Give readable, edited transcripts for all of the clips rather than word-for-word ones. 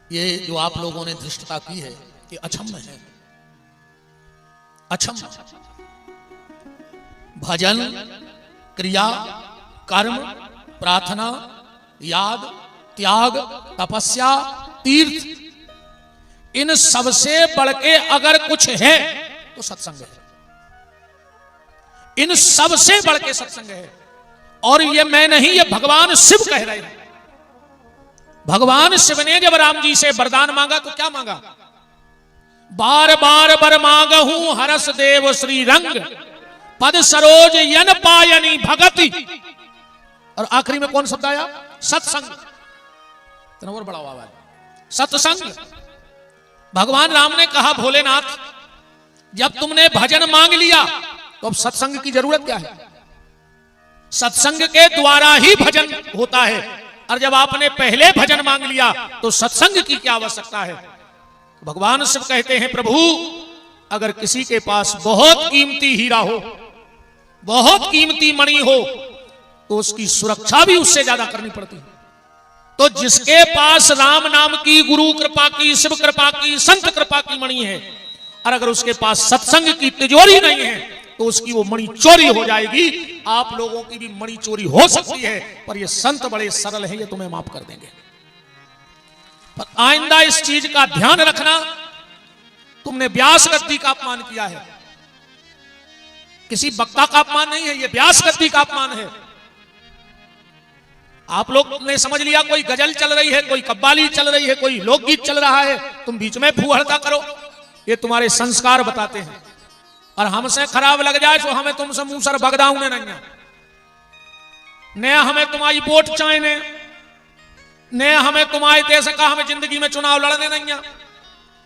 ये जो आप लोगों ने धृष्टता की है ये अक्षम्य है, अक्षम्य। भजन, क्रिया, कर्म, प्रार्थना, याद, त्याग, तपस्या, तीर्थ, इन सबसे बढ़ के अगर कुछ है तो सत्संग है। इन सबसे बढ़ के सत्संग है। और ये मैं नहीं, ये भगवान शिव कह रहे हैं। भगवान शिव ने जब राम जी से वरदान मांगा तो क्या मांगा? बार बार बर मांगहूं हरस देव श्री रंग, पद सरोज यन पायनी भगति। और आखिरी में कौन शब्द आया? सत्संग। और बड़ा आवाज, सत्संग। भगवान राम ने कहा, भोलेनाथ जब तुमने भजन मांग लिया तो अब सत्संग की जरूरत क्या है? सत्संग के द्वारा ही भजन होता है। और जब आपने पहले भजन मांग लिया तो सत्संग की क्या आवश्यकता है? भगवान शिव कहते हैं, प्रभु अगर किसी के पास बहुत कीमती हीरा हो, बहुत कीमती मणि हो, तो उसकी सुरक्षा भी उससे ज्यादा करनी पड़ती है। तो जिसके पास राम नाम की, गुरु कृपा की, शिव कृपा की, संत कृपा की मणि है, और अगर उसके पास सत्संग की तिजोरी नहीं है तो उसकी वो मणि चोरी हो जाएगी। आप लोगों की भी मणि चोरी हो सकती है, पर ये संत बड़े सरल है, ये तुम्हें माफ कर देंगे। पर आइंदा इस चीज का ध्यान रखना, तुमने व्यास गद्दी का अपमान किया है। किसी वक्ता का अपमान नहीं है, ये व्यास गद्दी का अपमान है। आप लोग ने समझ लिया कोई गजल चल रही है, कोई कव्वाली चल रही है, कोई लोकगीत चल रहा है, तुम बीच में फूहड़ता करो। ये तुम्हारे संस्कार बताते हैं। और हमसे खराब लग जाए तो हमें तुमसे मुंह सर बगदाऊ ने नहीं, नया हमें तुम्हारी वोट चाहने, नया हमें तुम्हारे देश का हमें जिंदगी में चुनाव लड़ने नहीं,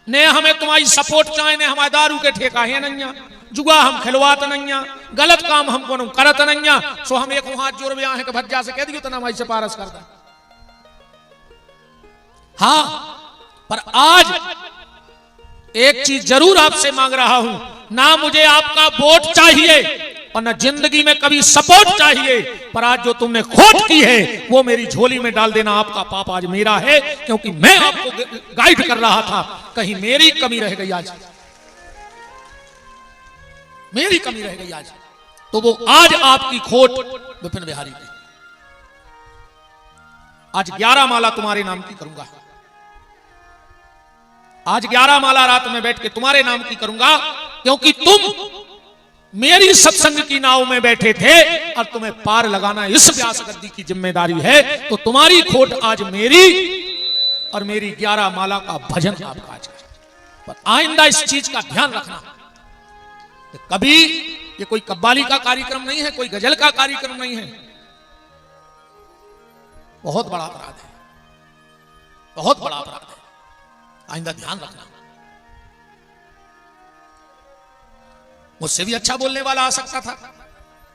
नया हमें तुम्हारी सपोर्ट चाहने, हमारे दारू के ठेका है नहीं, जुआ हम खिलवात नहीं, गलत काम हमको न करत नहीं। सो हम एक हाथ जोड़ ब्याह है कि भज्जा से कह दियो तो ना हमारी सिफारिश करता। हाँ, पर आज एक चीज जरूर आपसे मांग रहा हूं, ना मुझे आपका वोट चाहिए और ना जिंदगी में कभी सपोर्ट चाहिए, पर आज जो तुमने खोट की है वो मेरी झोली में डाल देना। आपका पाप आज मेरा है, क्योंकि मैं आपको गाइड कर रहा था। कहीं मेरी कमी रह गई, आज मेरी कमी रह गई आज, तो वो आज आपकी खोट विपिन बिहारी की। आज 11 माला तुम्हारे नाम की करूंगा, आज 11 माला रात में बैठ के तुम्हारे नाम की करूंगा, क्योंकि तुम मेरी सत्संग की नाव में बैठे थे और तुम्हें पार लगाना इस व्यास गद्दी की जिम्मेदारी है। तो तुम्हारी खोट आज मेरी, और मेरी 11 माला का भजन आपका आज। पर आइंदा इस चीज का ध्यान रखना, कभी ये कोई कव्वाली का कार्यक्रम नहीं है, कोई गजल का कार्यक्रम नहीं है। बहुत बड़ा अपराध है, बहुत बड़ा अपराध है। आइंदा ध्यान रखना। मुझसे भी अच्छा बोलने वाला आ सकता था,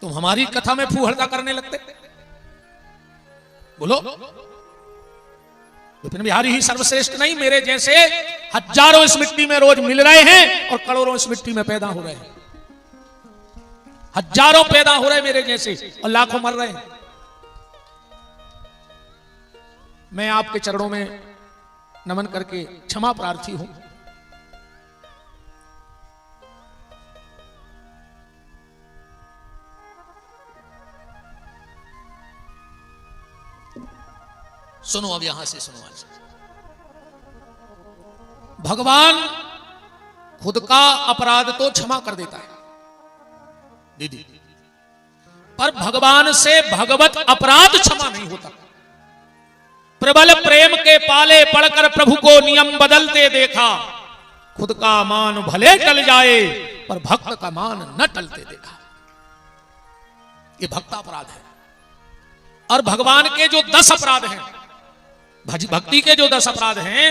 तुम हमारी कथा में फूहड़ता करने लगते। बोलो, विपिन बिहारी ही सर्वश्रेष्ठ नहीं, मेरे जैसे हजारों इस मिट्टी में रोज मिल रहे हैं और करोड़ों इस मिट्टी में पैदा हो रहे हैं। हजारों पैदा हो रहे मेरे जैसे और लाखों मर रहे हैं। मैं आपके चरणों में नमन करके क्षमा प्रार्थी हूं। सुनो, अब यहां से सुनो। आज भगवान खुद का अपराध तो क्षमा कर देता है दीदी, पर भगवान से भगवत अपराध क्षमा नहीं होता। प्रबल प्रेम के पाले पड़कर प्रभु को नियम बदलते देखा, खुद का मान भले टल जाए पर भक्त का मान न टलते देखा। ये भक्त अपराध है। और भगवान के जो 10 अपराध हैं, भक्ति के जो 10 अपराध हैं,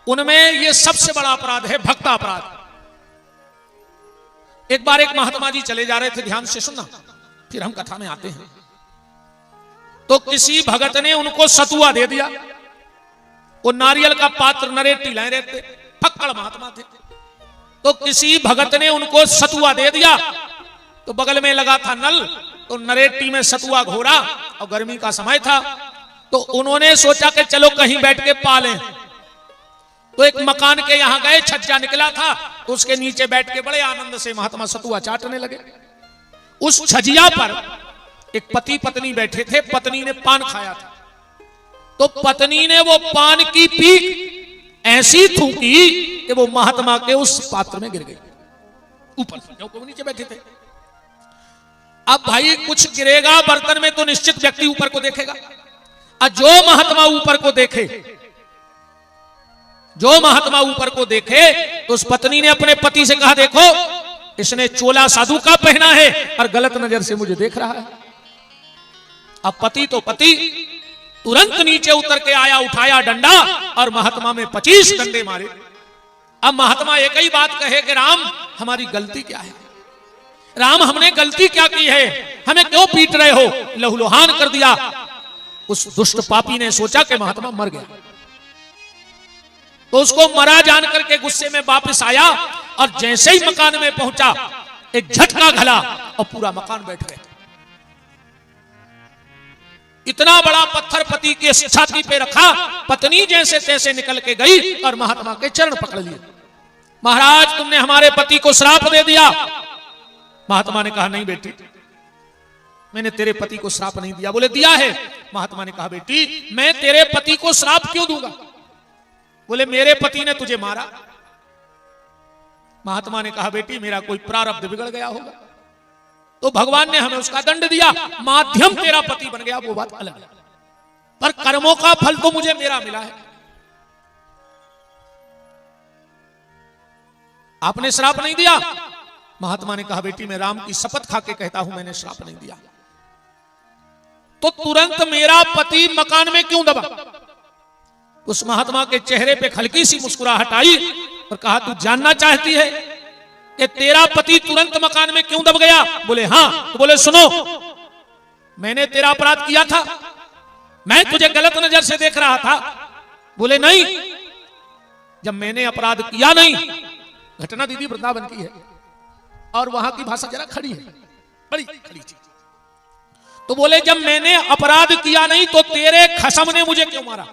उनमें ये सबसे बड़ा अपराध है भक्ता अपराध। एक बार एक महात्मा जी चले जा रहे थे, ध्यान से सुनना, फिर हम कथा में आते हैं। तो किसी भगत ने उनको सतुआ दे दिया। वो नारियल का पात्र नरेटी लाए रहते, फक्कड़ महात्मा थे। तो किसी भगत ने उनको सतुआ दे दिया, तो बगल में लगा था नल, तो नरेटी में सतुआ घोरा और गर्मी का समय था, तो उन्होंने सोचा कि चलो कहीं बैठ के पा लें। तो एक मकान के यहां गए, छज्जा निकला था, तो उसके नीचे बैठ के बड़े आनंद से महात्मा सतुआ चाटने लगे। उस छजिया पर एक पति पत्नी बैठे थे, पत्नी ने पान खाया था, तो पत्नी ने वो पान की पीक ऐसी थूकी कि वो महात्मा के उस पात्र में गिर गई ऊपर, क्योंकि वो नीचे बैठे थे। अब भाई कुछ गिरेगा बर्तन में तो निश्चित व्यक्ति ऊपर को देखेगा, और जो महात्मा ऊपर को देखे, जो महात्मा ऊपर को देखे, तो उस पत्नी ने अपने पति से कहा, देखो इसने चोला साधु का पहना है और गलत नजर से मुझे देख रहा है। अब पति तो पति तुरंत नीचे उतर के आया, उठाया डंडा और महात्मा में 25 डंडे मारे। अब महात्मा एक ही बात कहे कि राम हमारी गलती क्या है, राम हमने गलती क्या की है, हमें क्यों पीट रहे हो, लहूलुहान कर दिया। उस दुष्ट पापी ने सोचा कि महात्मा मर गया, तो उसको मरा जान करके गुस्से में वापस आया, और जैसे ही मकान में पहुंचा एक झटका घला और पूरा मकान बैठ गया। इतना बड़ा पत्थर पति के छाती पे रखा, पत्नी जैसे तैसे निकल के गई और महात्मा के चरण पकड़ लिए। महाराज तुमने हमारे पति को श्राप दे दिया। महात्मा ने कहा, नहीं बेटी, मैंने तेरे पति को श्राप नहीं दिया। बोले दिया है। महात्मा ने कहा, बेटी मैं तेरे पति को श्राप क्यों दूंगा। बोले मेरे पति ने तुझे मारा। महात्मा ने कहा, बेटी मेरा कोई प्रारब्ध बिगड़ गया होगा, तो भगवान ने हमें उसका दंड दिया, माध्यम तेरा पति बन गया, वो बात अलग है, पर कर्मों का फल तो मुझे मेरा मिला है। आपने श्राप नहीं दिया। महात्मा ने कहा, बेटी मैं राम की शपथ खा के कहता हूं मैंने श्राप नहीं दिया। तो तुरंत मेरा पति मकान में क्यों दबा। उस महात्मा के चेहरे पे हल्की सी मुस्कुराहट आई और कहा, तू जानना चाहती है कि तेरा पति तुरंत मकान में क्यों दब गया। बोले हाँ। तो बोले सुनो, मैंने तेरा अपराध किया था, मैं तुझे गलत नजर से देख रहा था। बोले नहीं, जब मैंने अपराध किया नहीं, घटना दीदी वृंदावन की है और वहां की भाषा जरा खड़ी है, बड़ी खड़ी चीज। तो बोले जब मैंने अपराध किया नहीं तो तेरे खसम ने मुझे क्यों मारा।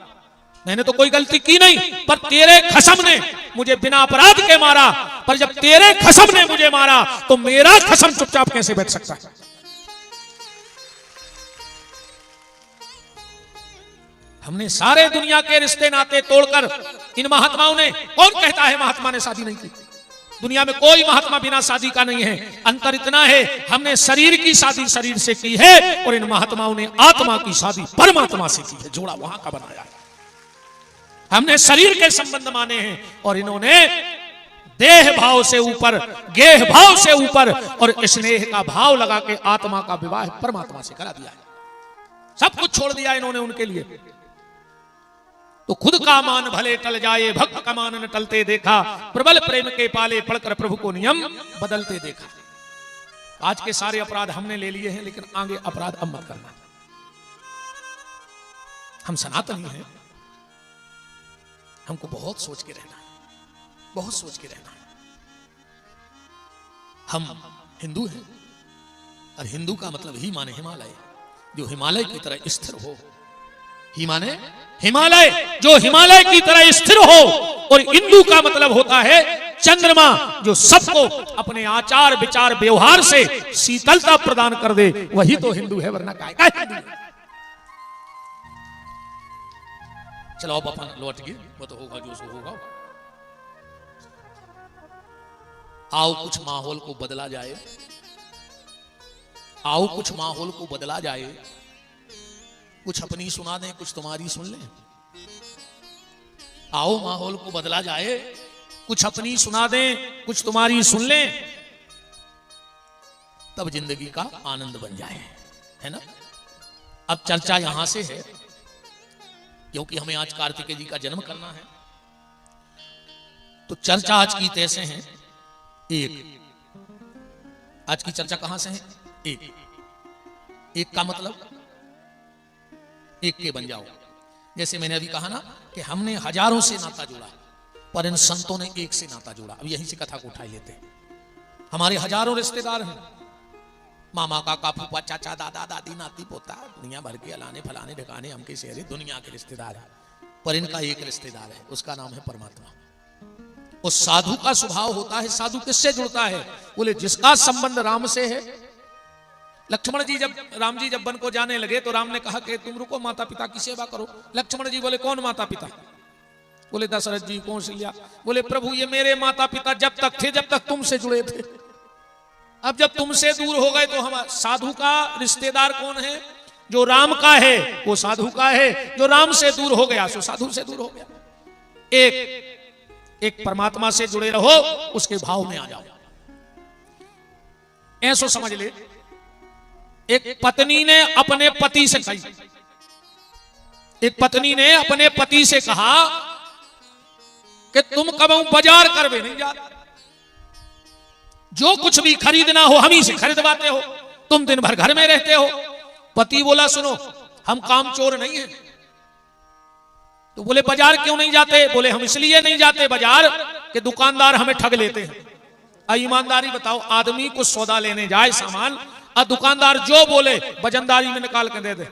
मैंने तो कोई गलती की नहीं, पर तेरे खसम ने मुझे बिना अपराध के मारा। पर जब तेरे खसम ने मुझे मारा तो मेरा खसम चुपचाप कैसे बैठ सकता है। हमने सारे दुनिया के रिश्ते नाते तोड़कर इन महात्माओं ने, कौन कहता है महात्मा ने शादी नहीं की। दुनिया में कोई महात्मा बिना शादी का नहीं है। अंतर इतना है, हमने शरीर की शादी शरीर से की है और इन महात्माओं ने आत्मा की शादी परमात्मा से की है। जोड़ा वहां का बनाया है। हमने शरीर के संबंध माने हैं और इन्होंने देह भाव से ऊपर, गेह भाव से ऊपर और स्नेह का भाव लगा के आत्मा का विवाह परमात्मा से करा दिया है। सब कुछ छोड़ दिया इन्होंने उनके लिए। तो खुद का मान भले टल जाए, भक्त का मान न टलते देखा, प्रबल प्रेम के पाले पढ़कर प्रभु को नियम बदलते देखा। आज के सारे अपराध हमने ले लिए हैं, लेकिन आगे अपराध अब मत करना। हम सनातनी हैं, हमको बहुत सोच के रहना है, बहुत सोच के रहना है। हम हिंदू हैं और हिंदू का मतलब ही माने हिमालय, जो हिमालय की तरह स्थिर हो। ही माने हिमालय, जो हिमालय की तरह स्थिर हो। और हिंदू का मतलब होता है चंद्रमा, जो सबको अपने आचार विचार व्यवहार से शीतलता प्रदान कर दे, वही तो हिंदू है, वरना काय का हिंदू है। चलो अब अपन लौट गए, वो तो होगा जो सो होगा। आओ कुछ माहौल को बदला जाए, आओ कुछ माहौल को बदला जाए। कुछ अपनी सुना दें, कुछ तुम्हारी सुन लें। आओ माहौल को बदला जाए, कुछ अपनी सुना दें, कुछ तुम्हारी सुन लें, तब जिंदगी का आनंद बन जाए, है ना। अब चर्चा यहां से है क्योंकि हमें आज कार्तिकेय जी का जन्म करना है। तो चर्चा आज की तैसे है एक। आज की चर्चा कहां से है? एक। एक का मतलब एक के बन जाओ। जैसे मैंने अभी कहा ना कि हमने हजारों से नाता जोड़ा, पर इन संतों ने एक से नाता जोड़ा। अब यहीं से कथा को उठाई लेते हैं। हमारे हजारों रिश्तेदार हैं, मामा काका फूफा चाचा दादा दादी नाती पोता, दुनिया भर के अलाने फलाने ढकाने हमके शहरे दुनिया के रिश्तेदार हैं। पर इनका एक रिश्तेदार है, उसका नाम है परमात्मा। और साधु का स्वभाव होता है, साधु किससे जुड़ता है? बोले जिसका संबंध राम से है। लक्ष्मण जी राम जी जब वन को जाने लगे तो राम ने कहा कि तुम रुको, माता पिता की सेवा करो। लक्ष्मण जी बोले कौन माता पिता? बोले दशरथ जी, कौशल्या। बोले प्रभु ये मेरे माता पिता जब तक थे जब तक तुमसे जुड़े थे, अब जब तुमसे दूर हो गए तो हम। साधु का रिश्तेदार कौन है? जो राम का है वो साधु का है, जो राम से दूर हो गया सो साधु से दूर हो गया। एक परमात्मा से जुड़े रहो, उसके भाव में आ जाओ। ऐसो समझ ले, एक पत्नी ने अपने पति से कही, एक पत्नी ने अपने पति से कहा कि तुम कबहू बाजार करवे नहीं जाते, जो कुछ भी खरीदना हो हम ही से खरीदवाते हो, तुम दिन भर घर में रहते हो। पति बोला सुनो, हम कामचोर नहीं हैं। तो बोले बाजार क्यों नहीं जाते? बोले हम इसलिए नहीं जाते बाजार कि दुकानदार हमें ठग लेते हैं। ईमानदारी बताओ, आदमी को सौदा लेने जाए सामान, और दुकानदार जो बोले वजनदारी में निकाल के दे दे।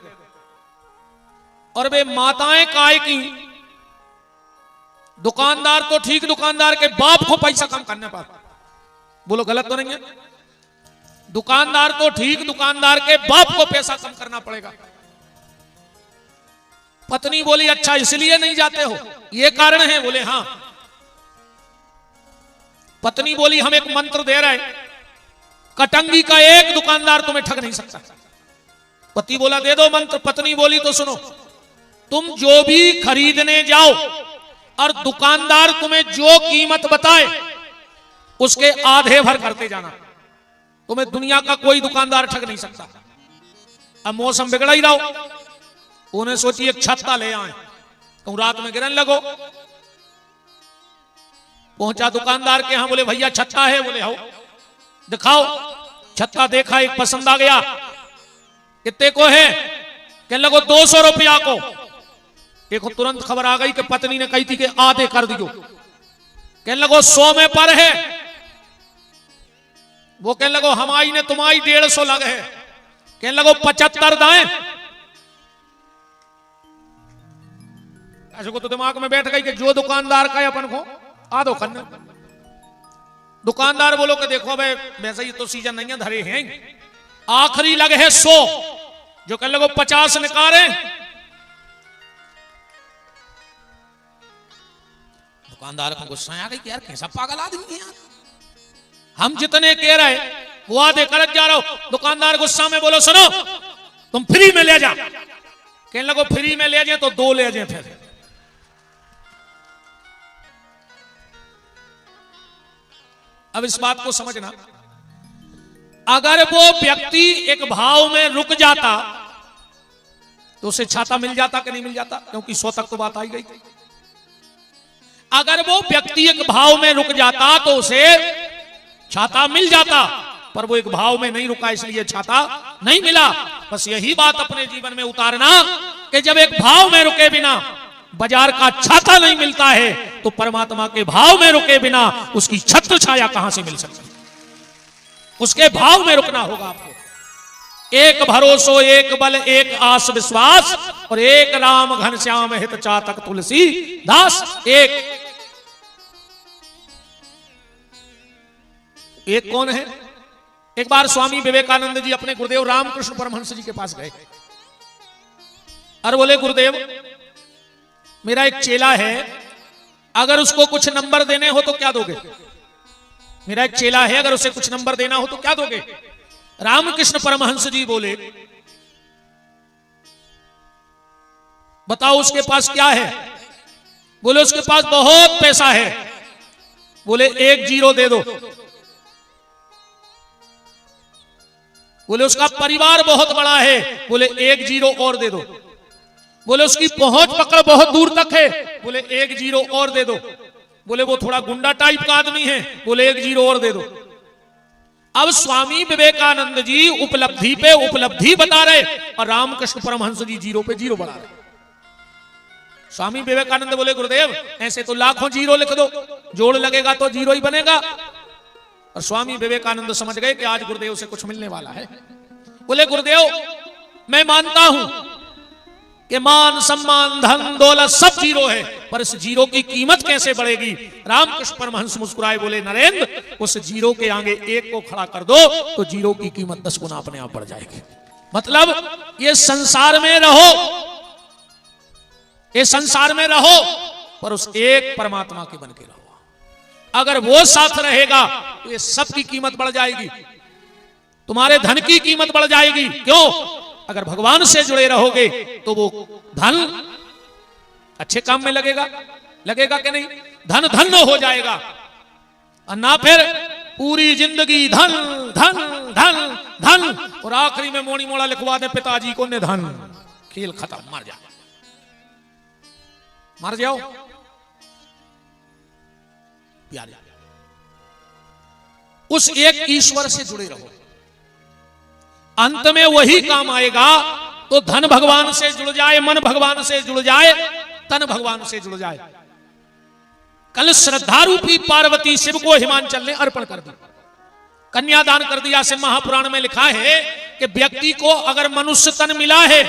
और वे माताएं काय की, दुकानदार तो ठीक, दुकानदार के बाप को पैसा कम करने पर। बोलो गलत तो नहीं है? दुकानदार तो ठीक, दुकानदार के बाप को पैसा कम करना पड़ेगा। पत्नी बोली अच्छा इसलिए नहीं जाते हो, ये कारण है? बोले हां। पत्नी बोली हम एक मंत्र दे रहे हैं, कटंगी का एक दुकानदार तुम्हें ठग नहीं सकता। पति बोला दे दो मंत्र। पत्नी बोली तो सुनो, तुम जो भी खरीदने जाओ और दुकानदार तुम्हें जो कीमत बताए उसके आधे भर करते जाना, तुम्हें दुनिया का कोई दुकानदार ठग नहीं सकता। अब मौसम बिगड़ा ही रहो, उन्हें सोची एक छत्ता ले आए, तुम रात में गिरने लगो। पहुंचा दुकानदार के यहां, बोले भैया छत्ता है? बोले हो दिखाओ। छत्ता देखा, एक पसंद आ गया। कितने को है? कहने लगो 200 रुपया को। एक तुरंत खबर आ गई कि पत्नी ने कही थी कि आधे कर दियो। कहने लगो 100 में पर है। वो कहने लगो हमारी ने तुम्हारी 150 लग है। कहने लगो 75 दाएं। ऐसे को तो दिमाग में बैठ गई कि जो दुकानदार का है अपन को आधो करना। दुकानदार बोलो कि देखो भाई वैसे ही तो सीजन नहीं है, धरे हैं, आखिरी लगे है 100। जो कहने लगो 50 निकाले। दुकानदार को गुस्सा आ गई कि यार कैसा पागल आदमी है यार, हम जितने कह रहे वो आधे करत जा रहा हो। दुकानदार गुस्सा में बोलो सुनो, तुम फ्री में ले जा। कहने लगो फ्री में ले जाए तो 2 ले जाए। फिर अब इस बात को समझना, अगर वो व्यक्ति एक भाव में रुक जाता तो उसे छाता मिल जाता कि नहीं मिल जाता? क्योंकि 100 तक तो बात आई गई थी। अगर वो व्यक्ति एक भाव में रुक जाता तो उसे छाता मिल जाता, पर वो एक भाव में नहीं रुका इसलिए छाता नहीं मिला। बस यही बात अपने जीवन में उतारना कि जब एक भाव में रुके बिना बाजार का छाता नहीं मिलता है तो परमात्मा के भाव में रुके बिना उसकी छत्र छाया कहां से मिल सकती? उसके भाव में रुकना होगा आपको। एक भरोसो एक बल एक आस विश्वास, और एक राम घनश्याम हित चातक तुलसी दास। एक कौन है? एक बार स्वामी विवेकानंद जी अपने गुरुदेव रामकृष्ण परमहंस जी के पास गए और बोले गुरुदेव मेरा एक चेला है, अगर उसको कुछ नंबर देने हो तो क्या दोगे? मेरा एक चेला है, अगर उसे कुछ नंबर देना हो तो क्या दोगे? रामकृष्ण परमहंस जी बोले बताओ उसके पास क्या है? बोले उसके पास बहुत पैसा है। बोले 1 0 दे दो। बोले उसका परिवार बहुत बड़ा है। बोले 1 0 और दे दो। बोले उसकी पहुंच पकड़ बहुत दूर तक है। बोले 1 0 और दे दो। बोले वो थोड़ा गुंडा टाइप का आदमी है। बोले 1 0 और दे दो। अब स्वामी विवेकानंद जी उपलब्धि पे उपलब्धि बता रहे और रामकृष्ण परमहंस जी 0 पे 0 बढ़ा रहे। स्वामी विवेकानंद बोले गुरुदेव ऐसे तो लाखों 0 लिख दो, जोड़ लगेगा तो 0 ही बनेगा। और स्वामी विवेकानंद समझ गए कि आज गुरुदेव से कुछ मिलने वाला है। बोले गुरुदेव मैं मानता हूं कि मान सम्मान धन दौलत सब जीरो है, पर इस जीरो की कीमत कैसे बढ़ेगी। रामकृष्ण परमहंस मुस्कुराए बोले, नरेंद्र उस जीरो के आगे एक को खड़ा कर दो तो जीरो की कीमत 10 गुना अपने आप बढ़ जाएगी। मतलब ये संसार में रहो, ये संसार में रहो, पर उस एक परमात्मा के बन के रहो। अगर वो साथ रहेगा तो ये सब की कीमत बढ़ जाएगी, तुम्हारे धन की कीमत बढ़ जाएगी। क्यों? अगर भगवान से जुड़े रहोगे तो वो धन अच्छे काम में लगेगा, लगेगा कि नहीं? धन धन्य हो जाएगा, और ना फिर पूरी जिंदगी धन धन धन धन, और आखिरी में मोड़ी मोड़ा लिखवा दे पिताजी को निधन, खेल खत्म, मर जाओ, मर जाओ प्यारे। उस एक ईश्वर से जुड़े रहो, अंत में वही काम आएगा। तो धन भगवान से जुड़ जाए, मन भगवान से जुड़ जाए, तन भगवान से जुड़ जाए। कल श्रद्धारूपी पार्वती शिव को हिमांचल ने अर्पण कर दी, कन्यादान कर दिया। से महापुराण में लिखा है कि व्यक्ति को अगर मनुष्य तन मिला है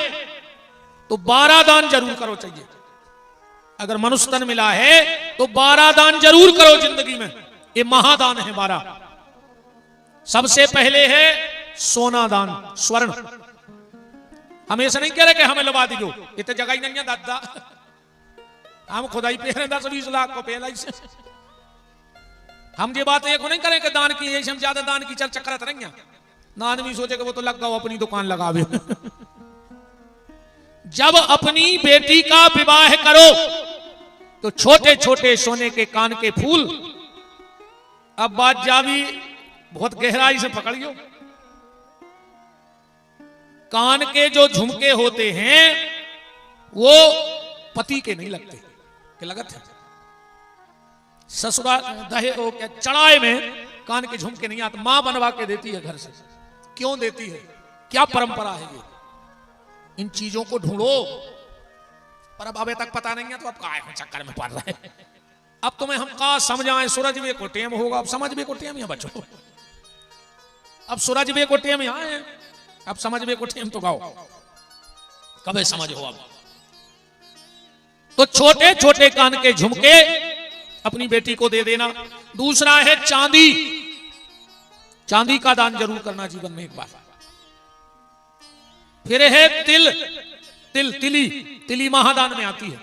तो 12 दान जरूर करो चाहिए। अगर मनुष्य तन मिला है तो 12 दान जरूर करो जिंदगी में। ये महादान है 12। सबसे पहले है सोना दान, स्वर्ण। हम ऐसा नहीं कह रहे कि हमें लगा दीजिए, इतने जगह ही नहीं है दादा, हम खुदा ही पे 10-20 लाख को पहला ही से। हम ये बात एक नहीं करें कि दान की, हम ज्यादा दान की चर्चा करते रहेंगे ना। आदमी सोचे कि वो तो लग गया अपनी दुकान लगावे। जब अपनी बेटी का विवाह करो तो छोटे छोटे सोने के कान के फूल, अब बात जावी बहुत गहराई से पकड़ियो, कान के जो झुमके होते हैं वो पति के नहीं लगते, कि लगत है ससुराल दहे चढ़ाए में कान के झुमके नहीं आते। मां बनवा के देती है घर से, क्यों देती है, क्या परंपरा है ये? इन चीजों को ढूंढो, पर अब अभी तक पता नहीं है तो अब काय चक्कर में पड़ रहा है। अब तुम्हें हम कहा समझाएं, सूरज वे को टेम होगा, अब समझ वे को टेम या बचो, अब सूरज वे को टेम यहाँ है, अब समझ वे को टेम तो गाओ, कभी समझ हो। अब तो छोटे छोटे कान के झुमके अपनी बेटी को दे देना। दूसरा है चांदी, चांदी का दान जरूर करना जीवन में एक बार। फिर है तिल, तिली, तिली महादान में आती है।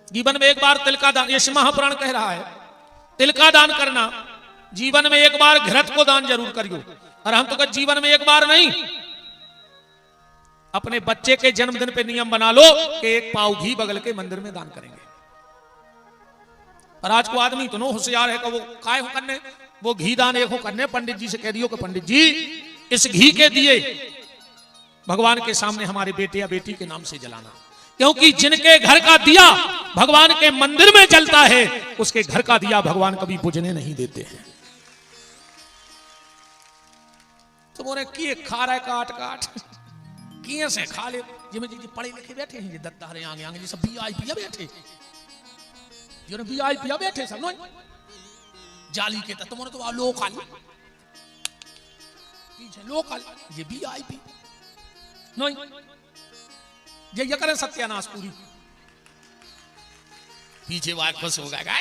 जीवन में एक बार तिल का दान, ये महापुराण कह रहा है, तिल का दान करना। जीवन में एक बार घृत को दान जरूर करियो। और हम तो कह जीवन में एक बार नहीं, अपने बच्चे के जन्मदिन पे नियम बना लो कि 1 पाव घी बगल के मंदिर में दान करेंगे। पर आज को आदमी तो नो होशियार है कि वो काय हो करने, वो घी दान एक हो करने। पंडित जी से कह दियो कि पंडित जी इस घी के दिए भगवान के सामने हमारे बेटे या बेटी के नाम से जलाना, क्योंकि जिनके घर का दिया भगवान के मंदिर में जलता है, उसके घर का दिया भगवान कभी बुझने नहीं देते हैं। तो बोले किए खा रहा है काट काट, किए से खा ले। जिम्मे जी पढ़े लिखे बैठे हैं, दत्ता हरे आगे आगे सब VIP बैठे, जो VIP बैठे सब नहीं जाली के तो तुमने तो लोकल लोकल ये VIP नहीं, ये करें सत्यानाश पूरी पीछे वार खुश हो गया।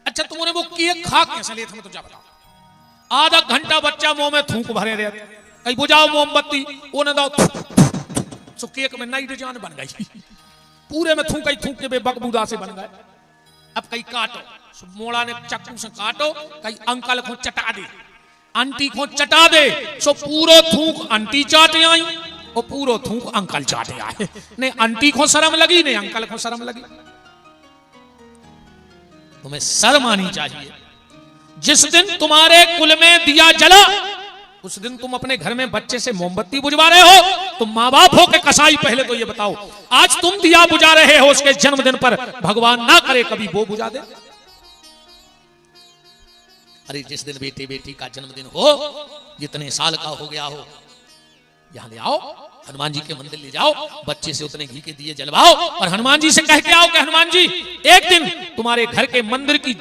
अच्छा तुमने वो केक खा कैसे ले, तुम्हें तो जा बताओ। आधा घंटा बच्चा मुंह में थूक भरे रहते, कहीं बुझाओ मोमबत्ती, वो न दो सो केक में नई डिजाइन बन गई, पूरे में थूक थूक के बकबूदा से बन गए। अब कहीं काटो, मोड़ा ने चक्कू से काटो, कहीं अंकल को चटा दे, आंटी को चटा दे, सो पूरो थूक आंटी चाटे आई और पूरो थूक अंकल चाटे आए। नहीं आंटी को शर्म लगी, नहीं अंकल को शर्म लगी। तुम्हें शर्म आनी चाहिए। जिस दिन तुम्हारे कुल में दिया जला, उस दिन तुम अपने घर में बच्चे से मोमबत्ती बुझवा रहे हो। तुम माँ बाप हो के कसाई, पहले तो ये बताओ, आज तुम दिया बुझा रहे हो उसके जन्मदिन पर, भगवान ना करे कभी वो बुझा दे। अरे जिस दिन बेटे बेटी का जन्मदिन हो, जितने साल का हो गया हो, यहां ले आओ, हनुमान जी के मंदिर ले जाओ, बच्चे से उतने घी के दिए जलवाओ और हनुमान जी से कह के आओ कि हनुमान जी एक दिन तुम्हारे घर के मंदिर की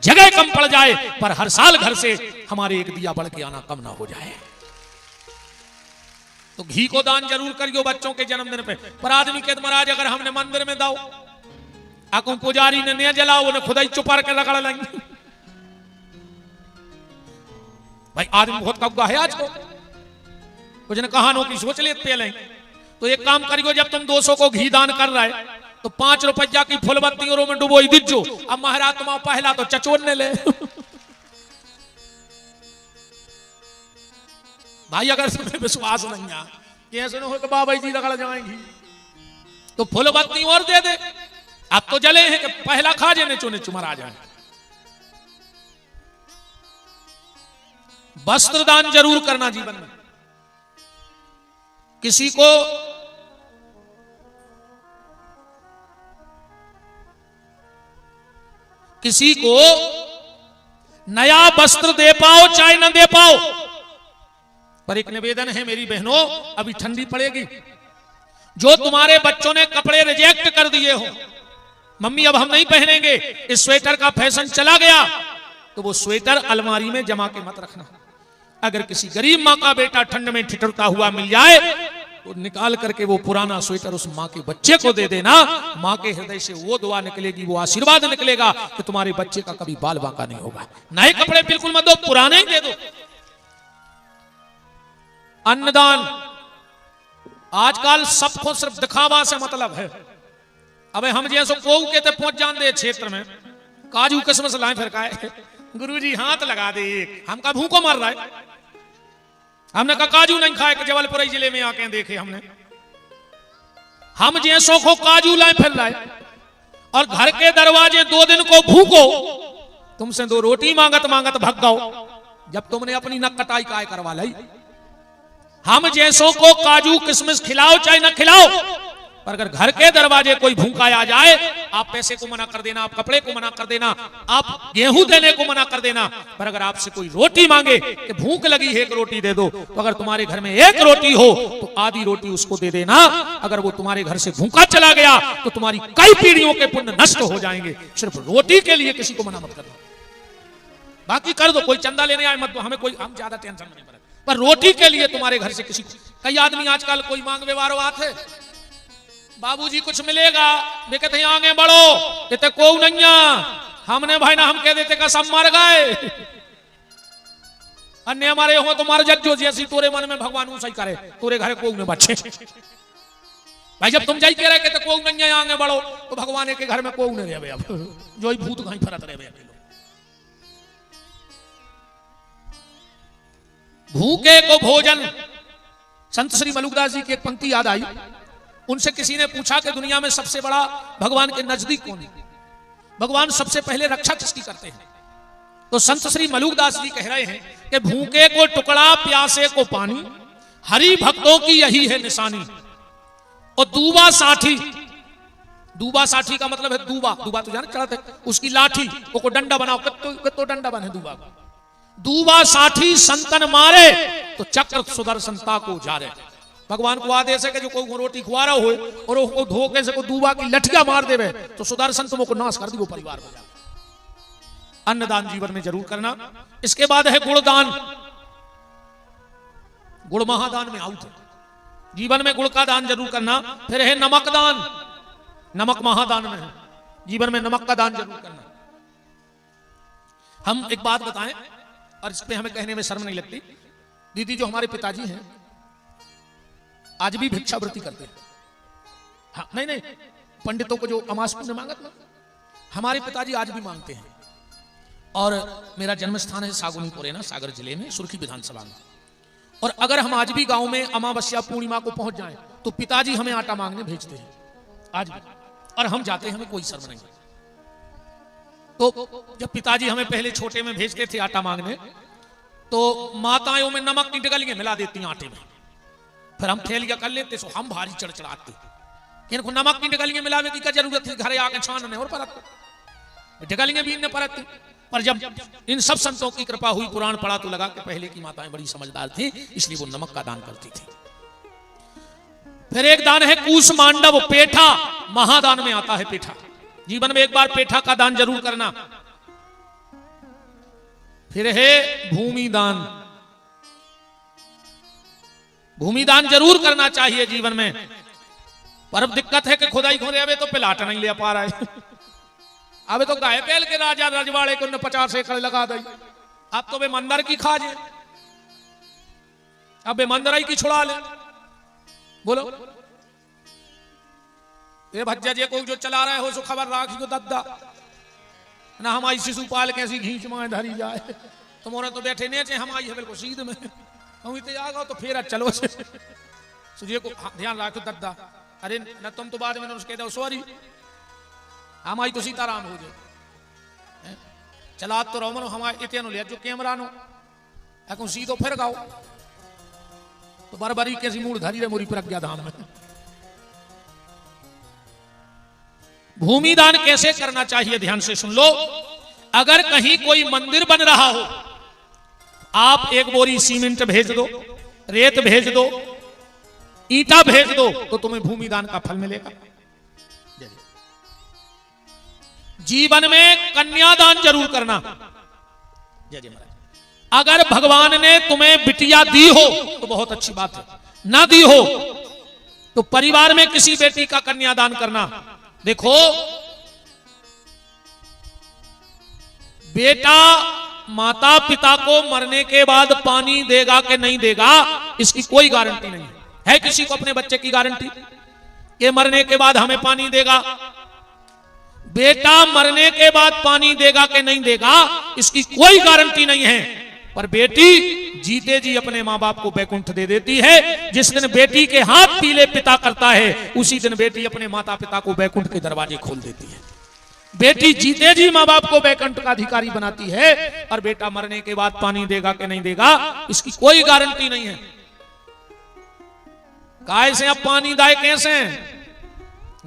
जगह कम पड़ जाए, पर हर साल घर से हमारे एक दिया बढ़ के आना कम ना हो जाए। तो घी को दान जरूर करियो बच्चों के जन्मदिन पे। पर आदमी के महाराज अगर हमने मंदिर में दाओ आको पुजारी ने नहीं जलाओ, उन्हें खुदा ही चुपार के रगड़ लेंगे। भाई आदमी बहुत कब्बा है आज को, कुछ ने कहानों की सोच लेते लेंगे। तो एक काम करियो, जब तुम 200 को घी दान कर रहा है तो 5 रुपया की फुलबत्तियों में डुबोई दीजो। अब महाराज तुम पहला तो चचोड़ने ले भाई अगर तुम्हें विश्वास नहीं है कि ऐसे न हो तो बाबा जी रगड़ जाएंगी तो फुलबत्ती और दे दे। अब तो जले हैं कि पहला खा जे चुने चुमर आ जाए। वस्त्र दान जरूर करना जीवन में। किसी को नया वस्त्र दे पाओ चाहे न दे पाओ, पर एक निवेदन है मेरी बहनों, अभी ठंडी पड़ेगी, जो तुम्हारे बच्चों ने कपड़े रिजेक्ट कर दिए हो, मम्मी अब हम नहीं पहनेंगे, इस स्वेटर का फैशन चला गया, तो वो स्वेटर अलमारी में जमा के मत रखना। अगर किसी गरीब माँ का बेटा ठंड में ठिठुरता हुआ मिल जाए तो निकाल करके वो पुराना स्वेटर उस माँ के बच्चे को दे देना। माँ के हृदय से वो दुआ निकलेगी, वो आशीर्वाद निकलेगा कि तुम्हारे बच्चे का कभी बाल बांका नहीं होगा। नए कपड़े बिल्कुल मत दो, पुराने ही दे दो। अन्नदान, आजकल सबको सिर्फ दिखावा से मतलब है। अबे हम जैसे को कहते पहुंच जान दे क्षेत्र में काजू किस्मस लाए फिर का गुरुजी हाथ लगा दे, हमका भूखो मर रहा है। हमने कहा काजू नहीं खाए कि जबलपुर जिले में आके देखे हमने, हम जैसों को काजू लाए फिर लाए और घर के दरवाजे 2 दिन को भूखो, तुमसे 2 रोटी मांगत मांगत भग गओ जब तुमने अपनी नक कटाई काय करवा लाई। हम जैसों को काजू किशमिश खिलाओ चाहे न खिलाओ, पर अगर घर के दरवाजे कोई भूखा आ जाए, आप पैसे को मना कर देना, आप कपड़े को मना कर देना, आप गेहूं देने को मना कर देना, पर अगर आपसे कोई रोटी मांगे कि भूख लगी है 1 रोटी दे दो, तो अगर तुम्हारे घर में 1 रोटी हो तो आधी रोटी उसको दे देना। अगर वो तुम्हारे घर से भूखा चला गया तो तुम्हारी कई पीढ़ियों के पुण्य नष्ट हो जाएंगे। सिर्फ रोटी के लिए किसी को मना मत करना, बाकी कर दो, कोई चंदा लेने आए मत, हमें कोई, हम ज्यादा टेंशन नहीं बना, पर रोटी के लिए तुम्हारे घर से किसी। कई आदमी आजकल कोई मांग व्यवहार आते, बाबूजी कुछ मिलेगा, वे कहते हैं आगे बढ़ो, कहते को नहीं, हमने भाई ना हम कह देते का सब मर गए, अन्य हमारे हो तो मार जज्जो जैसी तोरे मन में भगवान सही करे, तोरे घर को न बचे। भाई जब तुम जाई कह रहे कहते को नहीं है आगे बढ़ो, तो भगवान के घर में को नहीं रहे, अब जो ही भूत कहीं फरत रहे। भूखे को भोजन, संत श्री मलुकदास जी की एक पंक्ति याद आई। उनसे किसी ने पूछा कि दुनिया में सबसे बड़ा भगवान के नजदीक कौन है, भगवान सबसे पहले रक्षा किसकी करते हैं? तो संत श्री मलुकदास जी कह रहे हैं कि भूखे को टुकड़ा प्यासे को पानी, हरि भक्तों की यही है निशानी। और दूबा साठी, दूबा साठी का मतलब है दूबा, दूबा तो जाने चढ़ाते, उसकी लाठी को डंडा बनाओ, कितो डंडा बने दूबा को। दूबा साठी संतन मारे तो चक्र सुदर्शनता को जारे। भगवान को आदेश है कि जो कोई रोटी खुआ रहा हो और वो धोखे से को दूबा की लठिया मार देवे तो सुदर्शन तुमको नाश कर दी, वो परिवार हो जाए। अन्नदान जीवन में जरूर करना। इसके बाद है गुणदान, गुड़ महादान में आउट है, जीवन में गुड़ का दान जरूर करना। फिर है नमक दान, नमक महादान में है, जीवन में नमक का दान जरूर करना। हम एक बात बताएं और इस पे हमें कहने में शर्म नहीं लगती, दीदी जो हमारे पिताजी हैं आज भी भिक्षावृत्ति करते हैं। हाँ, नहीं पंडितों को जो अमास पुण्य मांगत ना, हमारे पिताजी आज भी मांगते हैं। और मेरा जन्म स्थान है सागुनी ना, सागर जिले में, सुर्खी विधानसभा में। और अगर हम आज भी गांव में अमावस्या पूर्णिमा को पहुंच जाएं तो पिताजी हमें आटा मांगने भेजते हैं आज भी, और हम जाते हैं, हमें कोई शर्म नहीं। तो जब पिताजी हमें पहले छोटे में भेजते थे आटा मांगने, तो माताएं में नमक की डगलियां मिला देती आटे में, फिर हम थैलियां कर लेते, सो हम भारी चढ़चढ़ाते। इनको नमक की डगलियां मिलावे की क्या जरूरत थी, घरे आके छानने और परत डगलियां भी इन्हें परत। पर जब इन सब संतों की कृपा हुई, पुराण पढ़ा तो लगा कि पहले की माताएं बड़ी समझदार थी, इसलिए वो नमक का दान करती थी। फिर एक दान है कूस मांडव, पेठा महादान में आता है पेठा। जीवन में एक बार पेठा का दान जरूर करना। फिर है भूमि दान, भूमिदान जरूर करना चाहिए जीवन में, पर अब दिक्कत है कि खुदाई खोदे अबे तो पिलाट नहीं ले पा रहा है। अबे तो गाय पहल के राजा रजवाड़े को 50 एकड़ लगा दी, अब तो वे मंदिर की खा जे, अब वे मंदिर की छुड़ा ले। बोलो ये भज्जा जे को जो चला रहे हो सो खबर राखी को दद्दा ना, हमारी शिशुपाल कैसी घींच माए धरी जाए, तुम्हारे तो बैठे नहीं चे, हम आई है बिल्कुल सीध में, हम इतने आगा तो फिर चलो से सुझे को ध्यान रखो दद्दा। अरे न तुम तो बाद में उसके दो सॉरी, हम आई तो सीताराम हो जाए, चला तो रहो मनो हमारे इतने लिया जो कैमरा नो ऐको सीधो फिर गाओ तो बरबरी कैसी मूड धरी रहे मोरी प्रज्ञा धाम में। भूमिदान कैसे करना चाहिए ध्यान से सुन लो। अगर कहीं कोई मंदिर बन रहा हो, आप एक बोरी सीमेंट भेज दो, रेत भेज दो, ईटा भेज दो, तो तुम्हें भूमिदान का फल मिलेगा। जीवन में कन्यादान जरूर करना। जय जय महाराज। अगर भगवान ने तुम्हें बिटिया दी हो तो बहुत अच्छी बात है, ना दी हो तो परिवार में किसी बेटी का कन्यादान करना। देखो बेटा माता पिता को मरने के बाद पानी देगा कि नहीं देगा इसकी कोई गारंटी नहीं है। किसी को अपने बच्चे की गारंटी कि मरने के बाद हमें पानी देगा? बेटा मरने के बाद पानी देगा कि नहीं देगा इसकी कोई गारंटी नहीं है। पर बेटी जीते जी अपने मां बाप को बैकुंठ दे देती है। जिस दिन बेटी के हाथ पीले पिता करता है उसी दिन बेटी अपने माता पिता को बैकुंठ के दरवाजे खोल देती है। बेटी जीते जी मां बाप को बैकुंठ का अधिकारी बनाती है, और बेटा मरने के बाद पानी देगा कि नहीं देगा इसकी कोई गारंटी नहीं है। काय से अब पानी दाए कैसे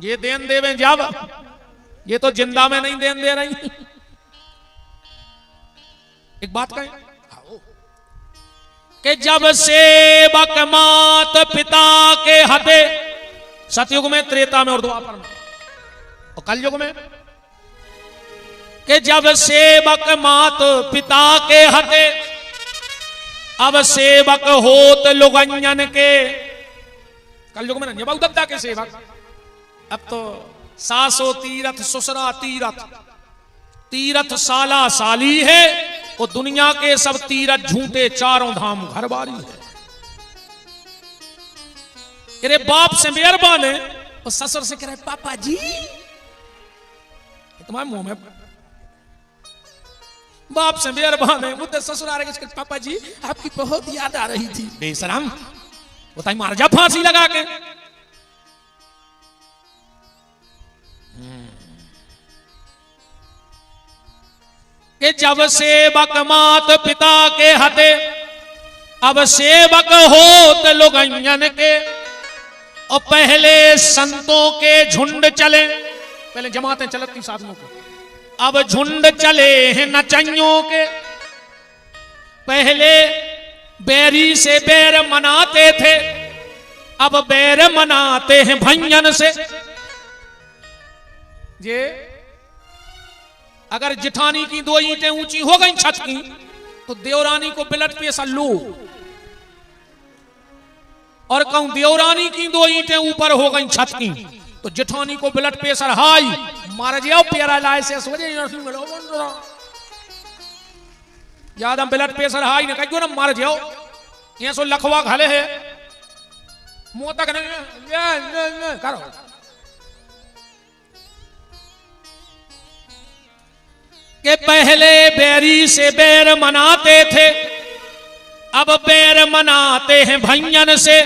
ये देन देवे जब, ये तो जिंदा में नहीं देन दे रही। एक बात कहें कि जब सेवक मात पिता के हते, सतयुग में, त्रेता में और द्वापर में, और कलयुग में, कि जब सेवक मात पिता के हते अब सेवक होत लुगंजन के। कलयुग में नहीं बहुत दद्दा के सेवक, अब तो सासो तीरथ ससुरा तीरथ, तीरथ साला साली है, और दुनिया के सब तीरथ झूठे, चारों धाम घरबारी है। तेरे बाप से मेहरबान है और ससुर से कह रहे पापा जी, तुम्हारे मुंह में बाप से मेहरबान है, मुझे ससुर आ रहे पापा जी आपकी बहुत याद आ रही थी। बेशरम बताइए मार जा फांसी लगा के। कि जब सेवक मात पिता के हते अब सेवक होत लुगंजन के, और पहले संतों के झुंड चले, पहले जमातें चलती साधुओं को, अब झुंड चले हैं नचइयों के। पहले बैरी से बैर मनाते थे, अब बैर मनाते हैं भंजन से। ये अगर जिठानी की 2 ईंटें ऊंची हो गई छत की तो देवरानी को ब्लड प्रेशर लो, और कहूं देवरानी की 2 ईंटें ऊपर हो गई छत की तो जिठानी को ब्लड प्रेशर हाई, मार जाओ पैरालाइसिस हो जाए, ज्यादा ब्लड प्रेशर हाई ना कहियो ना मार जाओ। ये सो लखवा घले है मुंह तक नहीं करो। कि पहले बैरी से बैर मनाते थे अब बैर मनाते हैं भंजन से,